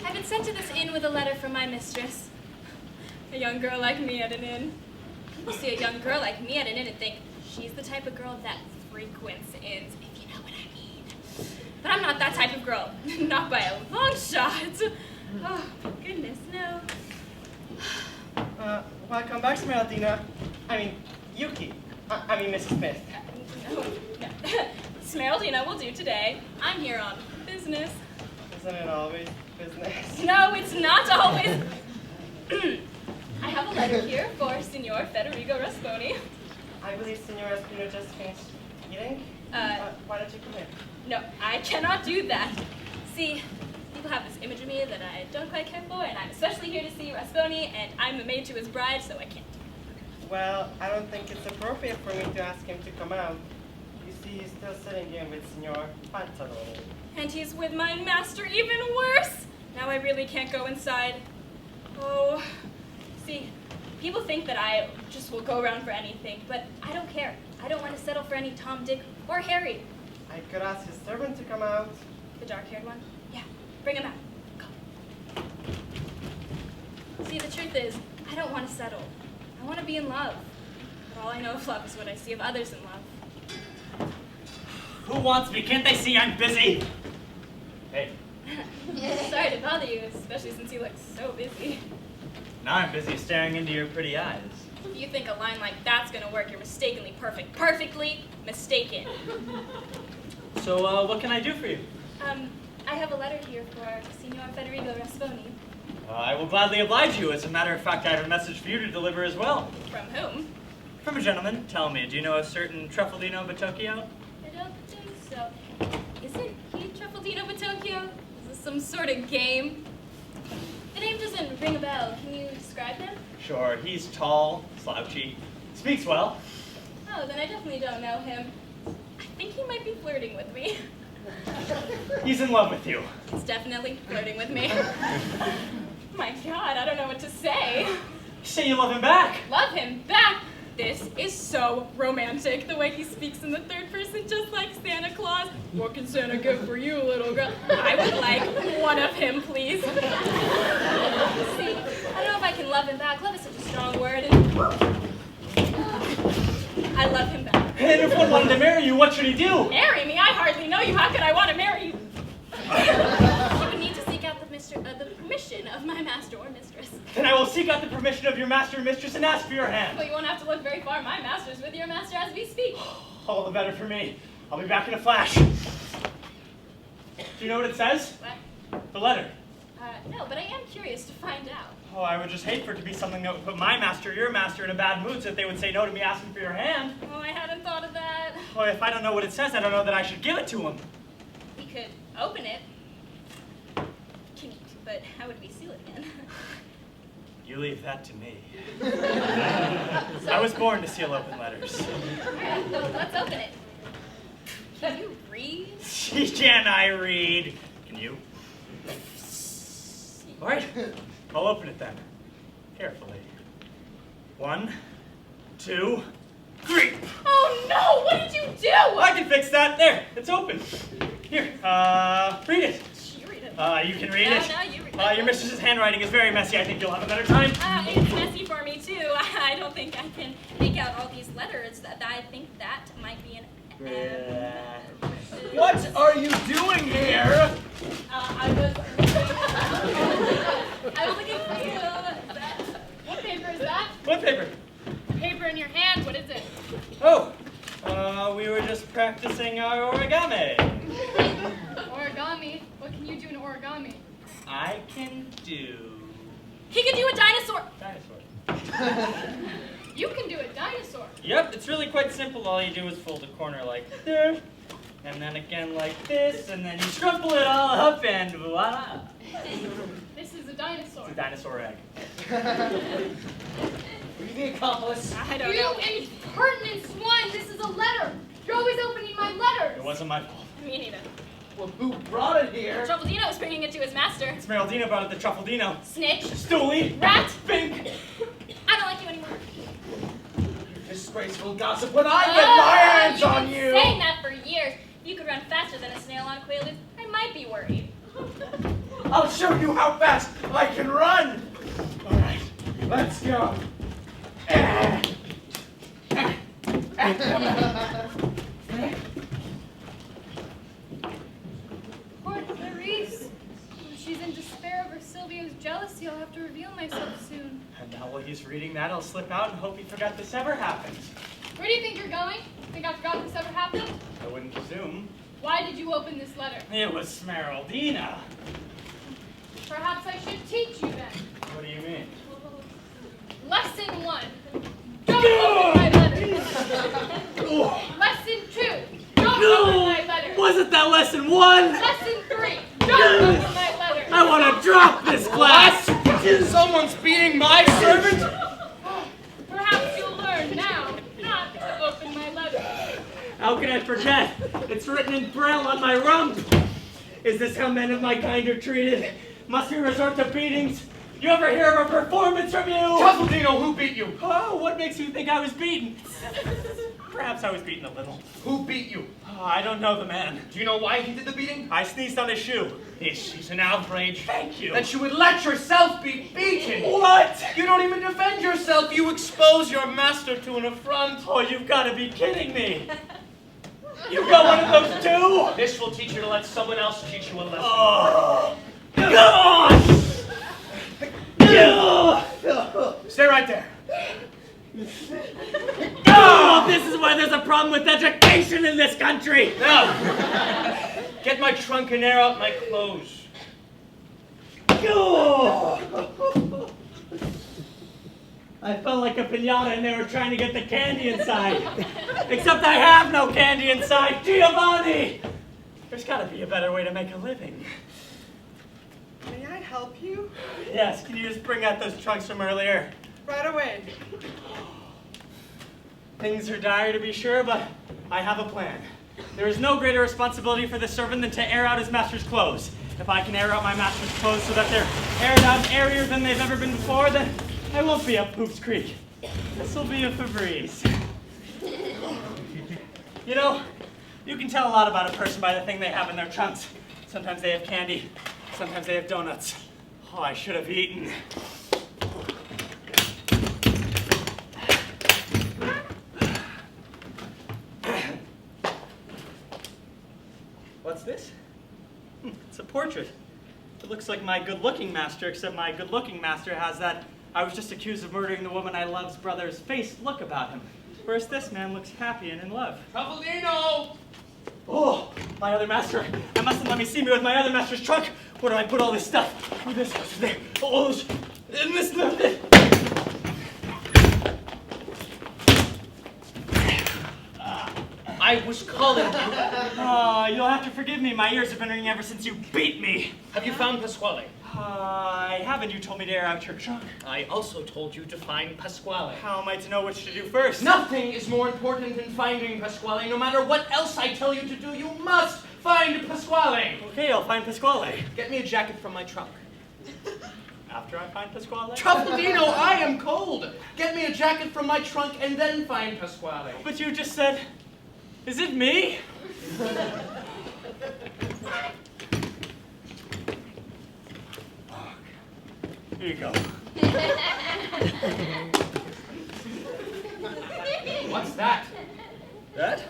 I've been sent to this inn with a letter from my mistress. A young girl like me at an inn. You see a young girl like me at an inn and think, she's the type of girl that frequents inns, if you know what I mean. But I'm not that type of girl. Not by a long shot. Oh, goodness, no. Welcome back, Smeraldina. I mean, Yuki. I mean, Mrs. Smith. No. Smeraldina will do today. I'm here on business. Isn't it always business? No, it's not always. I have a letter here for Signor Federico Rasponi. I believe Signor Espino just finished eating. Why don't you come in? No, I cannot do that. See, people have this image of me that I don't quite care for, and I'm especially here to see Rasponi, and I'm the maid to his bride, so I can't. Well, I don't think it's appropriate for me to ask him to come out. You see, he's still sitting here with Signor Pantalone. And he's with my master, even worse! Now I really can't go inside. Oh, see, people think that I just will go around for anything, but I don't care. I don't want to settle for any Tom, Dick, or Harry. I could ask his servant to come out. The dark-haired one? Yeah, bring him out. Go. See, the truth is, I don't want to settle. I want to be in love. But all I know of love is what I see of others in love. Who wants me? Can't they see I'm busy? Hey. Sorry to bother you, especially since you look so busy. Now I'm busy staring into your pretty eyes. If you think a line like that's gonna work, you're mistakenly perfect. Perfectly mistaken. So, what can I do for you? I have a letter here for Signor Federico Rasponi. I will gladly oblige you. As a matter of fact, I have a message for you to deliver as well. From whom? From a gentleman. Tell me, do you know a certain Truffaldino Batocchio? I don't think so. Isn't he Truffaldino Batocchio? Is this some sort of game? The name doesn't ring a bell. Can you describe him? Sure, he's tall, slouchy, speaks well. Oh, then I definitely don't know him. I think he might be flirting with me. He's in love with you. He's definitely flirting with me. My God, I don't know what to say. Say you love him back. Love him back? This is so romantic, the way he speaks in the third person, just like Santa Claus. What can Santa give for you, little girl? I would like one of him, please. See, I don't know if I can love him back. Love is such a strong word, and I love him back. And if one wanted to marry you, what should he do? Marry me? I hardly know you. How could I want to marry you? You would need to seek out the permission of my master or mistress. Then I will seek out the permission of your master and mistress and ask for your hand. Well, you won't have to look very far. My master's with your master as we speak. All the better for me. I'll be back in a flash. Do you know what it says? What? The letter. No, but I am curious to find out. Oh, I would just hate for it to be something that would put my master or your master in a bad mood so that they would say no to me asking for your hand. Oh, I hadn't thought of that. Well, if I don't know what it says, I don't know that I should give it to him. We could open it. But how would we seal it again? You leave that to me. I was born to seal open letters. Alright, so let's open it. Can you read? Can I read? Can you? All right, I'll open it then. Carefully. 1, 2, 3. Oh no! What did you do? I can fix that. There, it's open. Here, read it. You read it. You can read it. No, you read it. Your mistress's handwriting is very messy. I think you'll have a better time. It's messy for me too. I don't think I can make out all these letters. I think that might be an What are you doing here? I was looking for you. What paper is that? What paper? Paper in your hand, what is it? Oh, we were just practicing our origami. Origami? What can you do in origami? I can do... He can do a dinosaur. Dinosaur. You can do a dinosaur. Yep, it's really quite simple. All you do is fold a corner like this, and then again like this, and then you crumple it all up, and voila. This is a dinosaur. It's a dinosaur egg. Are you the accomplice? I don't know. You impertinent swine! This is a letter. You're always opening my letters. It wasn't my fault. Me neither. Well, who brought it here? Truffaldino is bringing it to his master. Smeraldina brought it to Truffaldino. Snitch. Stoolie. Rat. Fink. I don't like you anymore. Disgraceful gossip when I get my hands on you! You've been saying that for years. If you could run faster than a snail on quaaludes, I might be worried. I'll show you how fast I can run! All right, let's go. Poor Clarice. She's in despair over Silvio's jealousy. I'll have to reveal myself soon. And now while he's reading that, I'll slip out and hope he forgot this ever happened. Where do you think you're going? Think I forgot this ever happened? I wouldn't presume. Why did you open this letter? It was Smeraldina. Perhaps I should teach you then. What do you mean? Lesson 1. Don't open my letters. Lesson 2. Don't open my letters. Wasn't that lesson 1? Lesson 3. Don't open my letters. I want to drop this class! Someone's beating my servant? Perhaps you'll learn now not to open my letters. How can I forget? It's written in Braille on my rump. Is this how men of my kind are treated? Must we resort to beatings? You ever hear of a performance from you? Truffaldino, who beat you? Oh, what makes you think I was beaten? Perhaps I was beaten a little. Who beat you? Oh, I don't know the man. Do you know why he did the beating? I sneezed on his shoe. This is an outrage. Thank you. That you would let yourself be beaten. What? You don't even defend yourself. You expose your master to an affront. Oh, you've got to be kidding me. You've got one of those too? This will teach you to let someone else teach you a lesson. Oh. Stay right there. Oh, this is why there's a problem with education in this country. Now, get my trunk and air out my clothes. I felt like a piñata and they were trying to get the candy inside. Except I have no candy inside. Giovanni! There's got to be a better way to make a living. May I help you? Yes, can you just bring out those trunks from earlier? Right away. Things are dire to be sure, but I have a plan. There is no greater responsibility for the servant than to air out his master's clothes. If I can air out my master's clothes so that they're aired out and airier than they've ever been before, then I won't be up Poops Creek. This'll be a Febreze. You know, you can tell a lot about a person by the thing they have in their trunks. Sometimes they have candy, sometimes they have donuts. Oh, I should have eaten. What's this? It's a portrait. It looks like my good-looking master, except my good-looking master has that I was just accused of murdering the woman I love's brother's face look about him. Whereas this man looks happy and in love. Truffaldino! Oh, my other master. I mustn't let me see me with my other master's trunk. Where do I put all this stuff? Oh, this goes there. Oh, this, and this. I was calling you. Oh, you'll have to forgive me. My ears have been ringing ever since you beat me. Have you found Pasquale? I haven't. You told me to air out your trunk. I also told you to find Pasquale. How am I to know which to do first? Nothing is more important than finding Pasquale. No matter what else I tell you to do, you must find Pasquale. Okay, I'll find Pasquale. Get me a jacket from my trunk. After I find Pasquale? Truffaldino, I am cold. Get me a jacket from my trunk and then find Pasquale. But you just said, is it me? Here you go. What's that? That?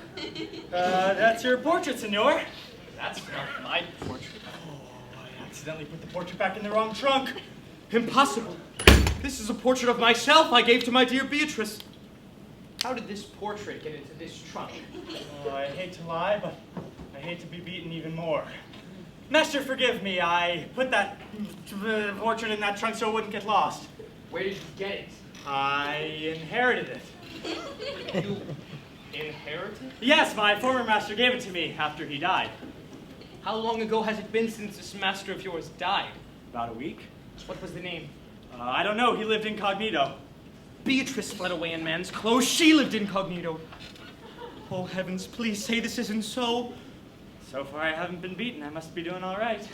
That's your portrait, senor. That's not my portrait. Oh, I accidentally put the portrait back in the wrong trunk. Impossible. This is a portrait of myself I gave to my dear Beatrice. How did this portrait get into this trunk? Oh, I hate to lie, but I hate to be beaten even more. Master, forgive me. I put that portrait in that trunk so it wouldn't get lost. Where did you get it? I inherited it. You inherited? Yes, my former master gave it to me after he died. How long ago has it been since this master of yours died? About a week. What was the name? I don't know. He lived incognito. Beatrice fled away in man's clothes. She lived incognito. Oh, heavens, please say this isn't so. So far, I haven't been beaten. I must be doing all right.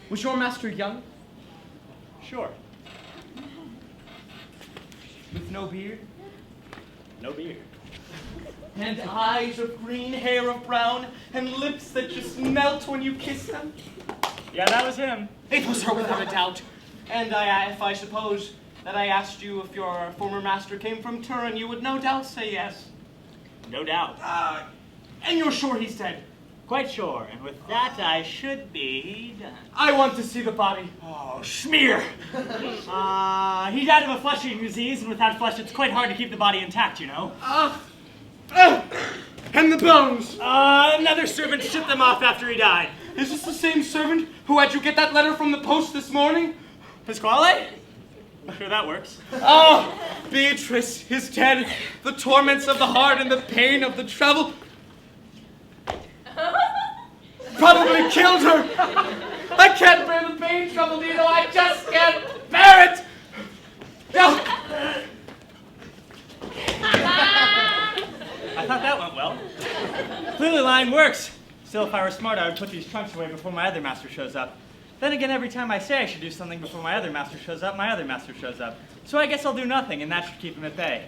Was your master young? Sure. With no beard? No beard. And eyes of green, hair of brown, and lips that just melt when you kiss them? Yeah, that was him. It was her without a doubt. And if I suppose that I asked you if your former master came from Turin, you would no doubt say yes. No doubt. And you're sure he's dead? Quite sure. And with that, I should be done. I want to see the body. Oh, schmear! He died of a flesh-eating disease, and with that flesh, it's quite hard to keep the body intact, you know. And the bones? Another servant shipped them off after he died. Is this the same servant who had you get that letter from the post this morning? Pasquale? Sure, that works. Oh, Beatrice is dead. The torments of the heart and the pain of the travel probably killed her. I can't bear the pain, Truffaldino. I just can't bear it. No. I thought that went well. Clearly, line works. Still, if I were smart, I would put these trunks away before my other master shows up. Then again, every time I say I should do something before my other master shows up, my other master shows up. So I guess I'll do nothing, and that should keep him at bay.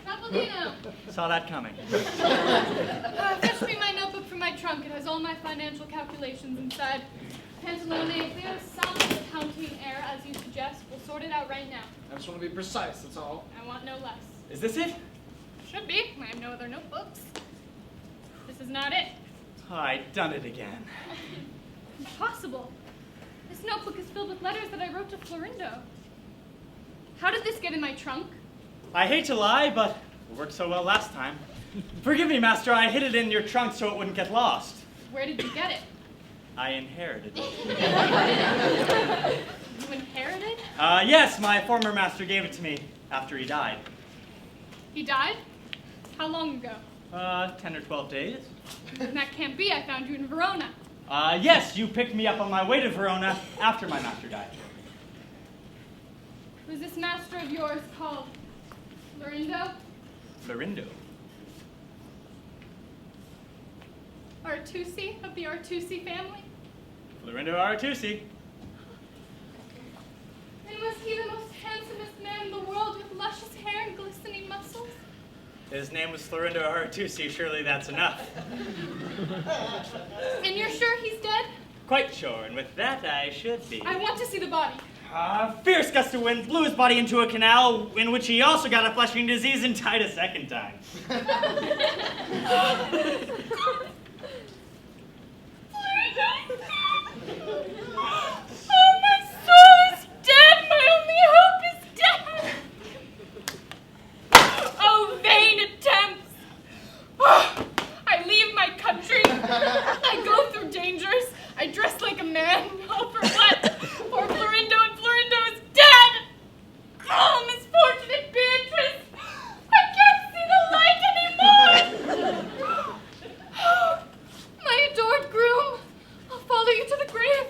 Truffaldino! Saw that coming. Fetch me my notebook from my trunk. It has all my financial calculations inside. Pantalone, if there's some accounting error, as you suggest, we'll sort it out right now. I just want to be precise, that's all. I want no less. Is this it? Should be. I have no other notebooks. This is not it. Oh, I'd done it again. Impossible. This notebook is filled with letters that I wrote to Florindo. How did this get in my trunk? I hate to lie, but it worked so well last time. Forgive me, Master, I hid it in your trunk so it wouldn't get lost. Where did you get it? I inherited it. You inherited? Yes, my former master gave it to me after he died. He died? How long ago? 10 or 12 days. That can't be. I found you in Verona. Yes, you picked me up on my way to Verona after my master died. Was this master of yours called Florindo? Florindo. Artusi of the Artusi family? Florindo Artusi. And was he the most handsomest man in the world with luscious hair and glistening muscles? His name was Florindo Artusi, surely that's enough. And you're sure he's dead? Quite sure, and with that I should be. I want to see the body. A fierce gust of wind blew his body into a canal in which he also got a flesh-eating disease and died a second time. Oh, my soul is dead. My only hope is death. Oh, vain attempts. I leave my country. I go through dangers. I dress like a man. Oh, for what? Poor Florindo, and Florindo is dead. Oh, misfortunate Beatrice. I can't see the light anymore. My adored groom. I'll follow you to the grave.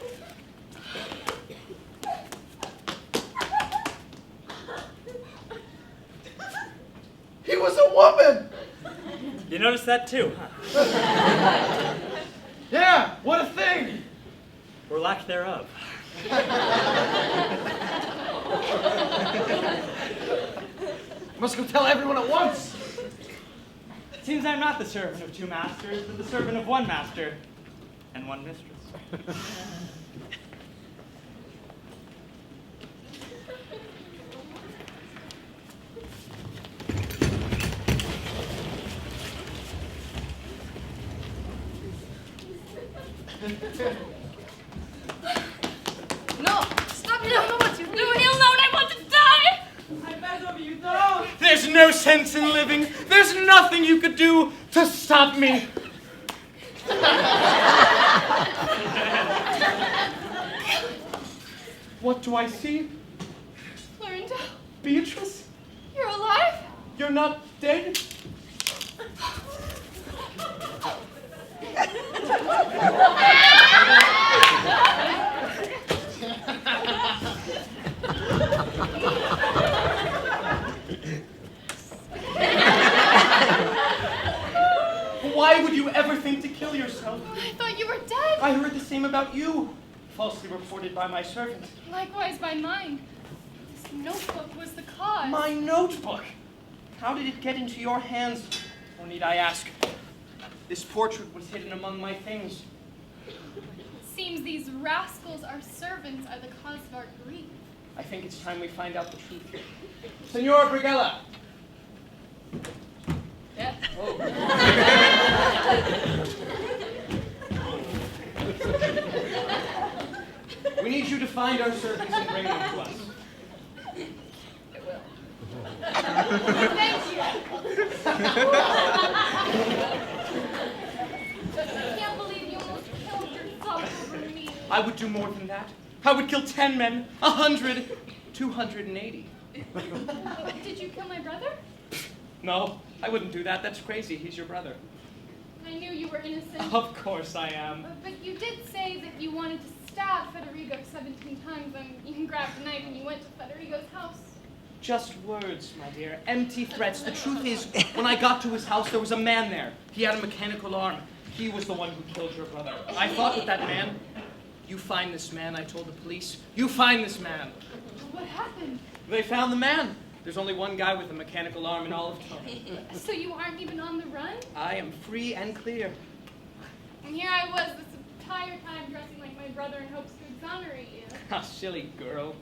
He was a woman! You noticed that too, huh? Yeah, what a thing! Or lack thereof. Must go tell everyone at once. Seems I'm not the servant of two masters, but the servant of one master and one mistress. No! Stop it! I don't know what you're doing! He'll know and I want to die! I beg of you, don't! This There's no sense in living. There's nothing you could do to stop me. What do I see? Florindo, Beatrice? you're alive? You're not dead? Why would you ever think to kill yourself? I thought you were dead. I heard the same about you. Falsely reported by my servant. Likewise by mine. This notebook was the cause. My notebook? How did it get into your hands? Or need I ask? This portrait was hidden among my things. It seems these rascals, our servants, are the cause of our grief. I think it's time we find out the truth. Senora Brighella! Yeah. Oh. We need you to find our servants and bring them to us. I will. Thank you. I can't believe you almost killed yourself over me. I would do more than that. I would kill 10 men, 100, 280. Did you kill my brother? No, I wouldn't do that. That's crazy. He's your brother. I knew you were innocent. Of course I am. But you did say that you wanted to stab Federico 17 times and you grabbed a knife and you went to Federico's house. Just words, my dear. Empty threats. The truth is, when I got to his house, there was a man there. He had a mechanical arm. He was the one who killed your brother. I thought with that man, you find this man, I told the police. You find this man. What happened? They found the man. There's only one guy with a mechanical arm in all of town. So you aren't even on the run? I am free and clear. And here I was this entire time dressing like my brother in hopes to exonerate you. Ah, silly girl.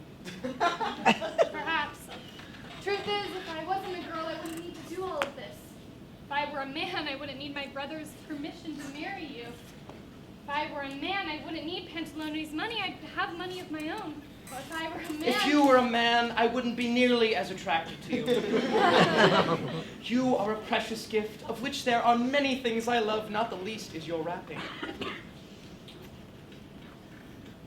Perhaps. Truth is, if I wasn't a girl, I wouldn't need to do all of this. If I were a man, I wouldn't need my brother's permission to marry you. If I were a man, I wouldn't need Pantalone's money. I'd have money of my own. But if I were a man... If you were a man, I wouldn't be nearly as attracted to you. You are a precious gift, of which there are many things I love, not the least is your wrapping.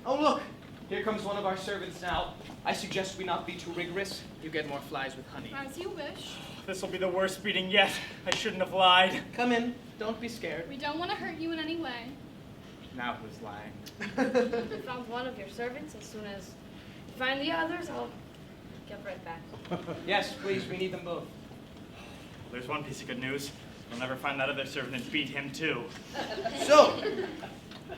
Oh, look. Here comes one of our servants now. I suggest we not be too rigorous. You get more flies with honey. As you wish. This will be the worst beating yet. I shouldn't have lied. Come in. Don't be scared. We don't want to hurt you in any way. Now who's lying? I found one of your servants. As soon as you find the others, I'll get right back. Yes, please. We need them both. There's one piece of good news. You'll never find that other servant and beat him too. So,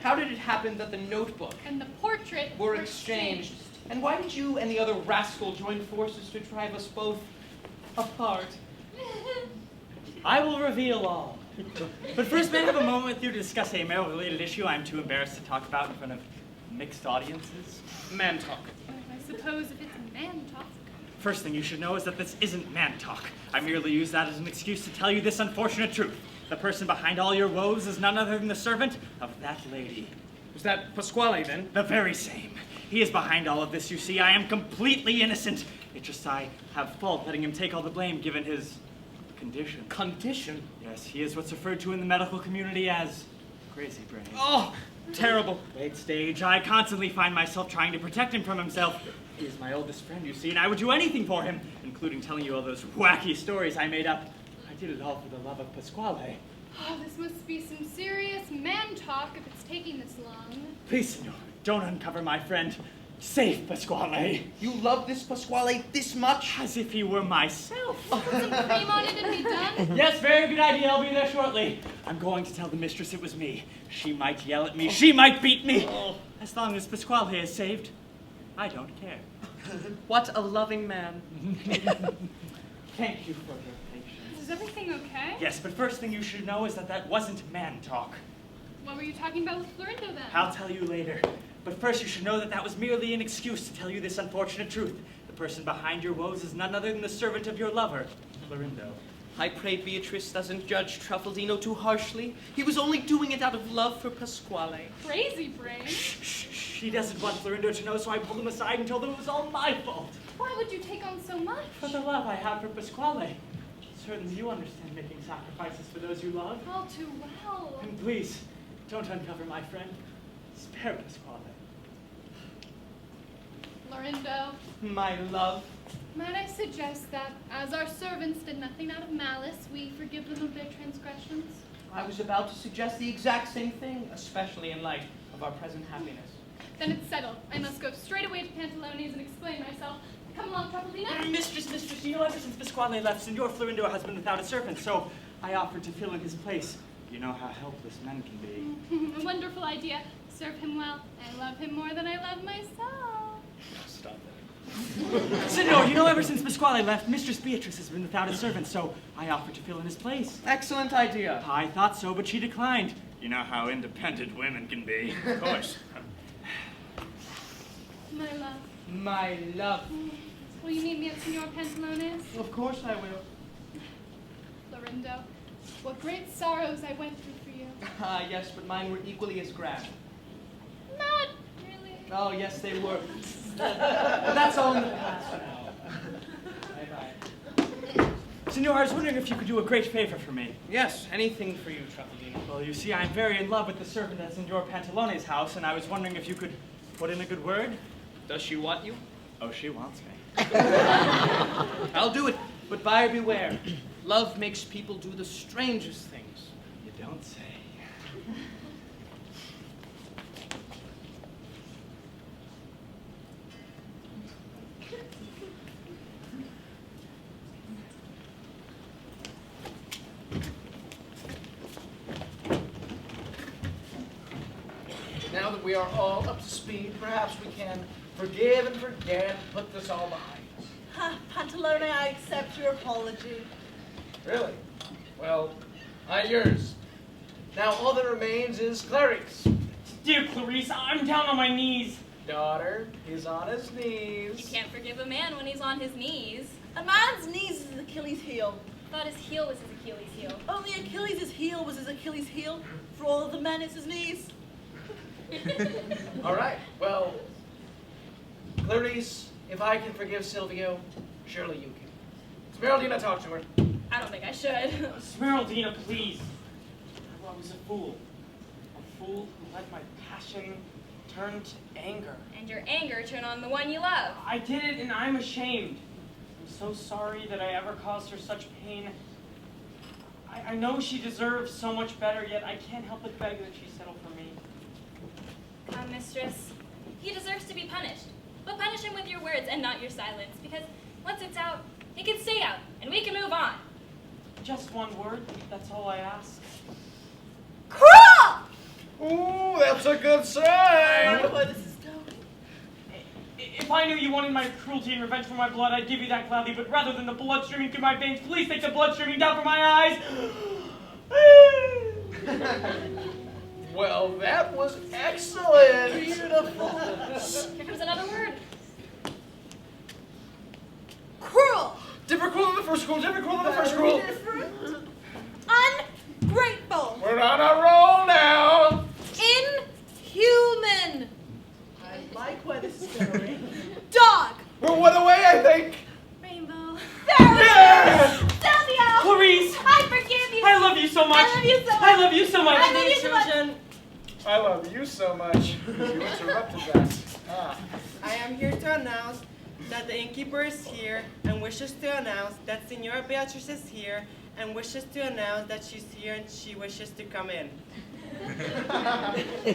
how did it happen that the notebook and the portrait were exchanged? And why did you and the other rascal join forces to drive us both apart? I will reveal all. But first, may I have a moment with you to discuss a male-related issue I'm too embarrassed to talk about in front of mixed audiences? Man talk. I suppose if it's man talk. First thing you should know is that this isn't man talk. I merely use that as an excuse to tell you this unfortunate truth. The person behind all your woes is none other than the servant of that lady. Was that Pasquale, then? The very same. He is behind all of this, you see. I am completely innocent. It's just I have fault letting him take all the blame given his condition. Condition? Yes, he is what's referred to in the medical community as crazy brain. Oh, terrible. Late stage. I constantly find myself trying to protect him from himself. He is my oldest friend, you see, and I would do anything for him, including telling you all those wacky stories I made up. I did it all for the love of Pasquale. Oh, this must be some serious man talk if it's taking this long. Please, senor, don't uncover my friend. Save Pasquale. You love this Pasquale this much? As if he were myself. Put some cream on it and be done? Yes, very good idea. I'll be there shortly. I'm going to tell the mistress it was me. She might yell at me. She might beat me. As long as Pasquale is saved, I don't care. What a loving man. Thank you for your patience. Is everything okay? Yes, but first thing you should know is that wasn't man talk. What were you talking about with Florindo then? I'll tell you later. But first you should know that was merely an excuse to tell you this unfortunate truth. The person behind your woes is none other than the servant of your lover, Florindo. I pray Beatrice doesn't judge Truffaldino too harshly. He was only doing it out of love for Pasquale. Crazy brain. She doesn't want Florindo to know, so I pulled him aside and told him it was all my fault. Why would you take on so much? For the love I have for Pasquale. certain you understand making sacrifices for those you love. All too well. And please, don't uncover my friend. Spare Pasquale. Florindo, My love. might I suggest that, as our servants did nothing out of malice, we forgive them of their transgressions? I was about to suggest the exact same thing, especially in light of our present happiness. Then it's settled. I must go straight away to Pantalone's and explain myself. Come along, Truffaldino. Mistress, you know, ever since Pasquale left, Signor Florindo has been without a servant, so I offered to fill in his place. You know how helpless men can be. A wonderful idea. Serve him well. I love him more than I love myself. Stop that. Signor, you know, ever since Pasquale left, Mistress Beatrice has been without a servant, so I offered to fill in his place. Excellent idea. I thought so, but she declined. You know how independent women can be. Of course. My love. My love. Will you meet me at Signor Pantalone's? Of course I will. Florindo, what great sorrows I went through for you. Ah, yes, but mine were equally as grand. Not really. Oh, yes, they were. But that's all in the past now. Bye-bye. Signor, I was wondering if you could do a great favor for me. Yes, anything for you, Truffaldino. Well, you see, I'm very in love with the servant at Signor Pantalone's house, and I was wondering if you could put in a good word. Does she want you? Oh, she wants me. I'll do it, but buyer beware. Love makes people do the strangest things. You don't say. Now that we are all up to speed, perhaps we can forgive and forget and put this all behind us. Pantalone, I accept your apology. Really? Well, yours. Now all that remains is Clarice. Dear Clarice, I'm down on my knees. Daughter, he's on his knees. You can't forgive a man when he's on his knees. A man's knees is his Achilles' heel. Thought his heel was his Achilles' heel. Only Achilles' heel was his Achilles' heel. For all of the men, it's his knees. All right, well, Clarice, if I can forgive Silvio, surely you can. Smeraldina, talk to her. I don't think I should. Smeraldina, please. I was a fool. A fool who let my passion turn to anger. And your anger turn on the one you love. I did it and I'm ashamed. I'm so sorry that I ever caused her such pain. I know she deserves so much better, yet I can't help but beg that she settle for me. Come, mistress. He deserves to be punished. But punish him with your words and not your silence, because once it's out, it can stay out, and we can move on. Just one word, that's all I ask. Cruel! Ooh, that's a good I sign. know where this is going. If I knew you wanted my cruelty and revenge for my blood, I'd give you that gladly, but rather than the blood streaming through my veins, please take the blood streaming down from my eyes. Well, that was excellent. Beautiful. Here comes another word. Cruel. Different cruel than the first cruel, different cruel than the first cruel. Different. Ungrateful. We're on a roll now. Inhuman. I like where this is going. Dog. We're one away, I think. Rainbow. Yes! Silvio. Clarice! I forgive you. I love you so much! I love you so much. I love you so much! I love you so much. I love you so much. You interrupted that. I am here to announce that the innkeeper is here and wishes to announce that Signora Beatrice is here and wishes to announce that she's here and she wishes to come in.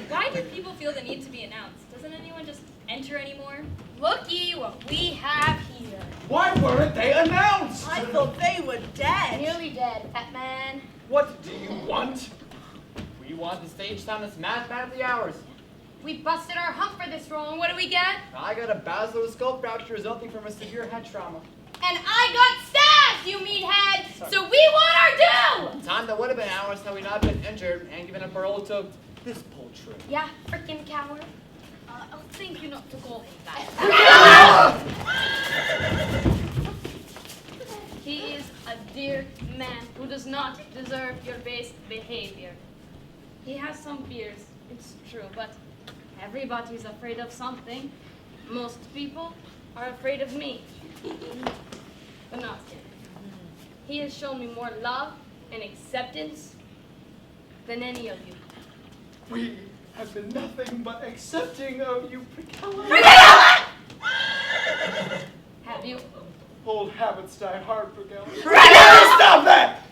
Why do people feel the need to be announced? Doesn't anyone just enter anymore? Looky what we have here. Why weren't they announced? I thought they were dead. Nearly dead, fat man. What do you want? We want the stage time that's madman of the hours. We busted our hump for this role, and what do we get? I got a basilaroscope fracture resulting from a severe head trauma. And I got stabbed, you meathead! So we want our due! Time that would have been ours had we not been injured and given up our role to this poultry. Yeah, frickin' coward. I'll thank you not to call him that. He is a dear man who does not deserve your base behavior. He has some fears, it's true, but everybody's afraid of something. Most people are afraid of me. But not him. He has shown me more love and acceptance than any of you. We have been nothing but accepting of you, Brighella. Brighella! Have you? Old habits die hard, Brighella. Brighella! Stop that!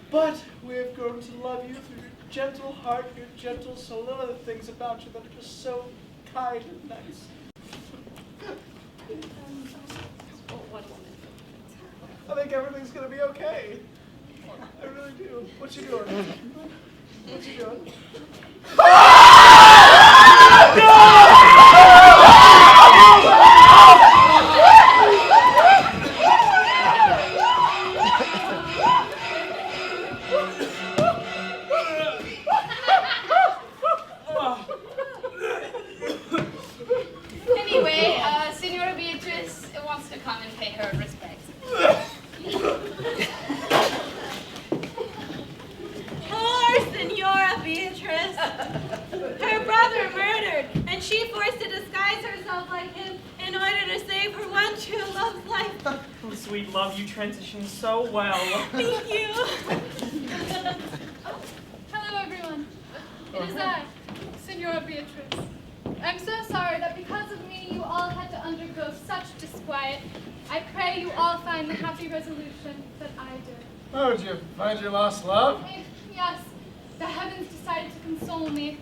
But we have grown to love you through your gentle heart, your gentle soul, and other things about you that are just so kind and nice. Oh, one moment. I think everything's gonna be okay. I really do. What you doing? What you doing? Anyway, Senora Beatrice wants to come and pay her respects. Poor Senora Beatrice. Her brother murdered, and she forced to disguise herself like him in order to save her one true love's life. Oh, sweet love, you transitioned so well. Thank you. Hello, everyone. It is I, Senora Beatrice. I'm so sorry that because of me you all had to undergo such disquiet. I pray you all find the happy resolution that I did. Oh, did you find your lost love? Yes, the heavens decided to console me.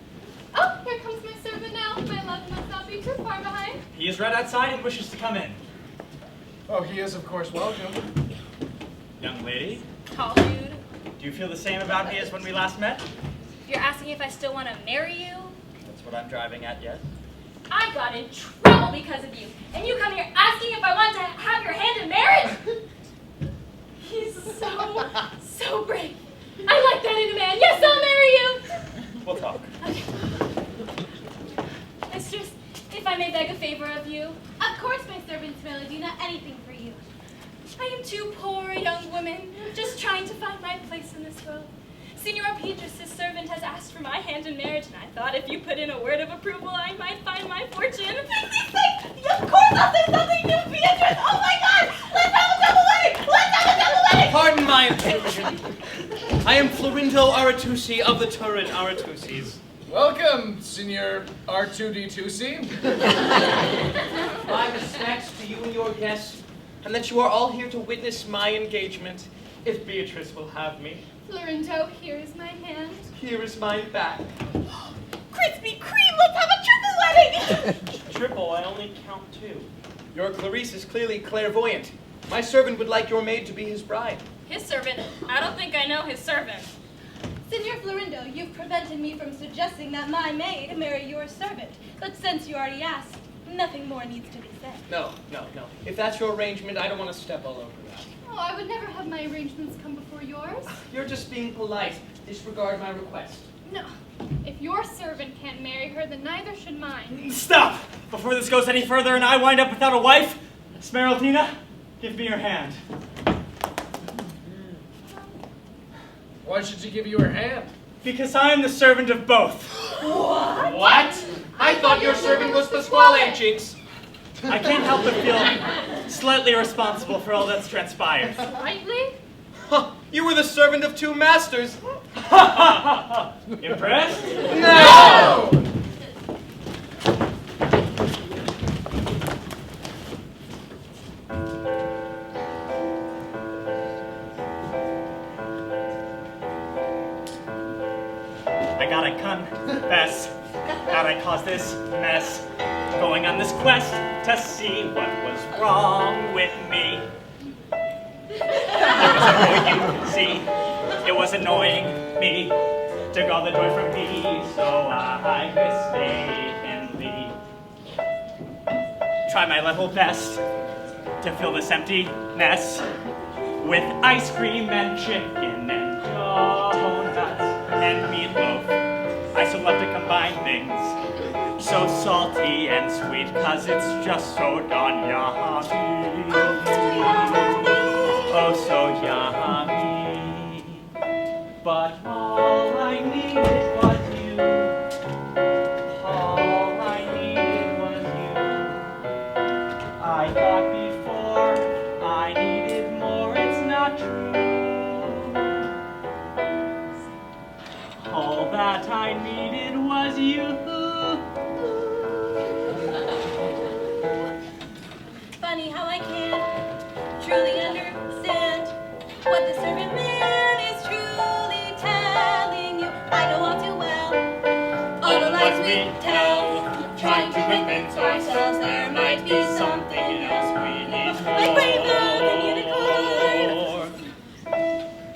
Oh, here comes my servant now. My love must not be too far behind. He is right outside and wishes to come in. Oh, he is, of course, welcome. Young lady, Tall dude. do you feel the same about me as when we last met? You're asking if I still want to marry you? That's what I'm driving at, yes? I got in trouble because of you, and you come here asking if I want to have your hand in marriage? He's so brave. I like that in a man. Yes, I'll marry you. We'll talk. Okay. Mistress, if I may beg a favor of you. Of course, my servant Smeraldina, anything for you. I am too poor a young woman, just trying to find my place in this world. Senora Beatrice's servant has asked for my hand in marriage, and I thought if you put in a word of approval, I might find my fortune. Of course I'll say something to Beatrice! Oh my God! Let's have a double wedding! Let's have a double wedding! Pardon my intrusion. I am Florindo Aratusi of the Turin Aratusis. Welcome, Senor R2D2C. My respects to you and your guests, and that you are all here to witness my engagement, if Beatrice will have me. Florindo, here is my hand. Here is my back. Krispy Kreme, let's have a triple wedding! Triple, I only count two. Your Clarice is clearly clairvoyant. My servant would like your maid to be his bride. His servant? I don't think I know his servant. Senor Florindo, you've prevented me from suggesting that my maid marry your servant. But since you already asked, nothing more needs to be said. No. If that's your arrangement, I don't want to step all over that. Oh, I would never have my arrangements come before yours. You're just being polite. Disregard my request. No. If your servant can't marry her, then neither should mine. Stop! Before this goes any further and I wind up without a wife, Smeraldina, give me your hand. Why should she give you her hand? Because I am the servant of both. What? I thought your servant was Pasquale, Jinx. I can't help but feel slightly responsible for all that's transpired. Slightly? You were the servant of two masters. Impressed? No! I gotta confess that I caused this mess, going on this quest to see what was wrong with me. There was a boy you can see, it was annoying me, took all the joy from me, so I mistakenly try my level best to fill this empty nest with ice cream and chicken and donuts and meatloaf. I so love to combine things so salty and sweet, 'cause it's just so darn yummy. Oh, so yummy. But all I needed was you. All I needed was you. I thought before I needed more All that I needed was you. Funny how I can't truly understand what the servant man is truly telling you. I know all too well all the lies we tell, trying to convince ourselves there might be something else we need more. Like rainbows and unicorns.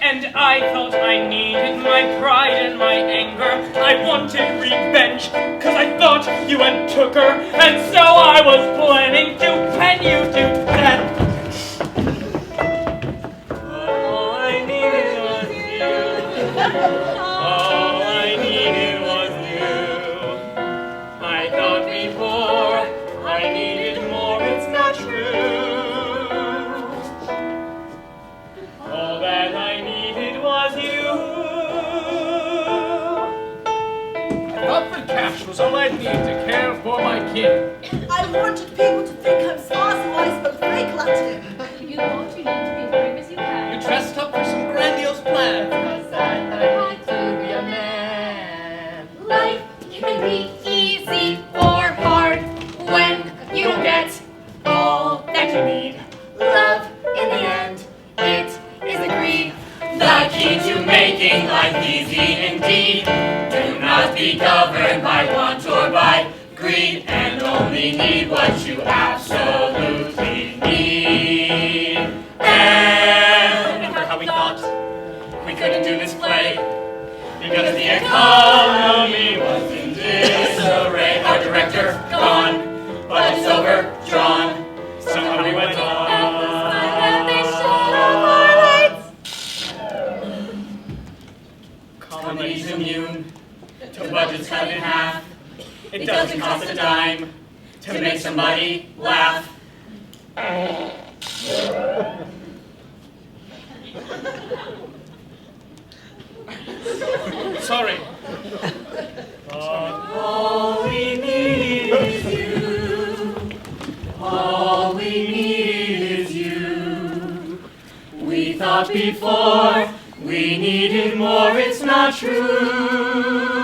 And I felt I needed my pride and my anger. I wanted revenge, cause I thought you had took her, and so I was planning to pen you to death. All I needed was you. All I needed was you. I thought before I needed more, it's not true. All that I needed was you. I thought that cash was all I need to care for my kid. I wanted people to think I'm smart, so I spoke fake Latin. You thought you need to be as brave as you can. You dressed up for some grandiose plan. Because I had to be a man. Life can be easy or hard when you get all that you need. Love, in the end, it is agreed. The key to making life easy indeed. Do not be governed by want or by greed, and only need what you absolutely need. And remember how we thought we couldn't do this play because the economy was in disarray. Our director gone, but it's overdrawn. Somehow we went on. And they shut off our lights. Comedy's immune to budgets cut in half. It doesn't cost a dime to make somebody laugh. Sorry. All we need is you. All we need is you. We thought before we needed more, it's not true.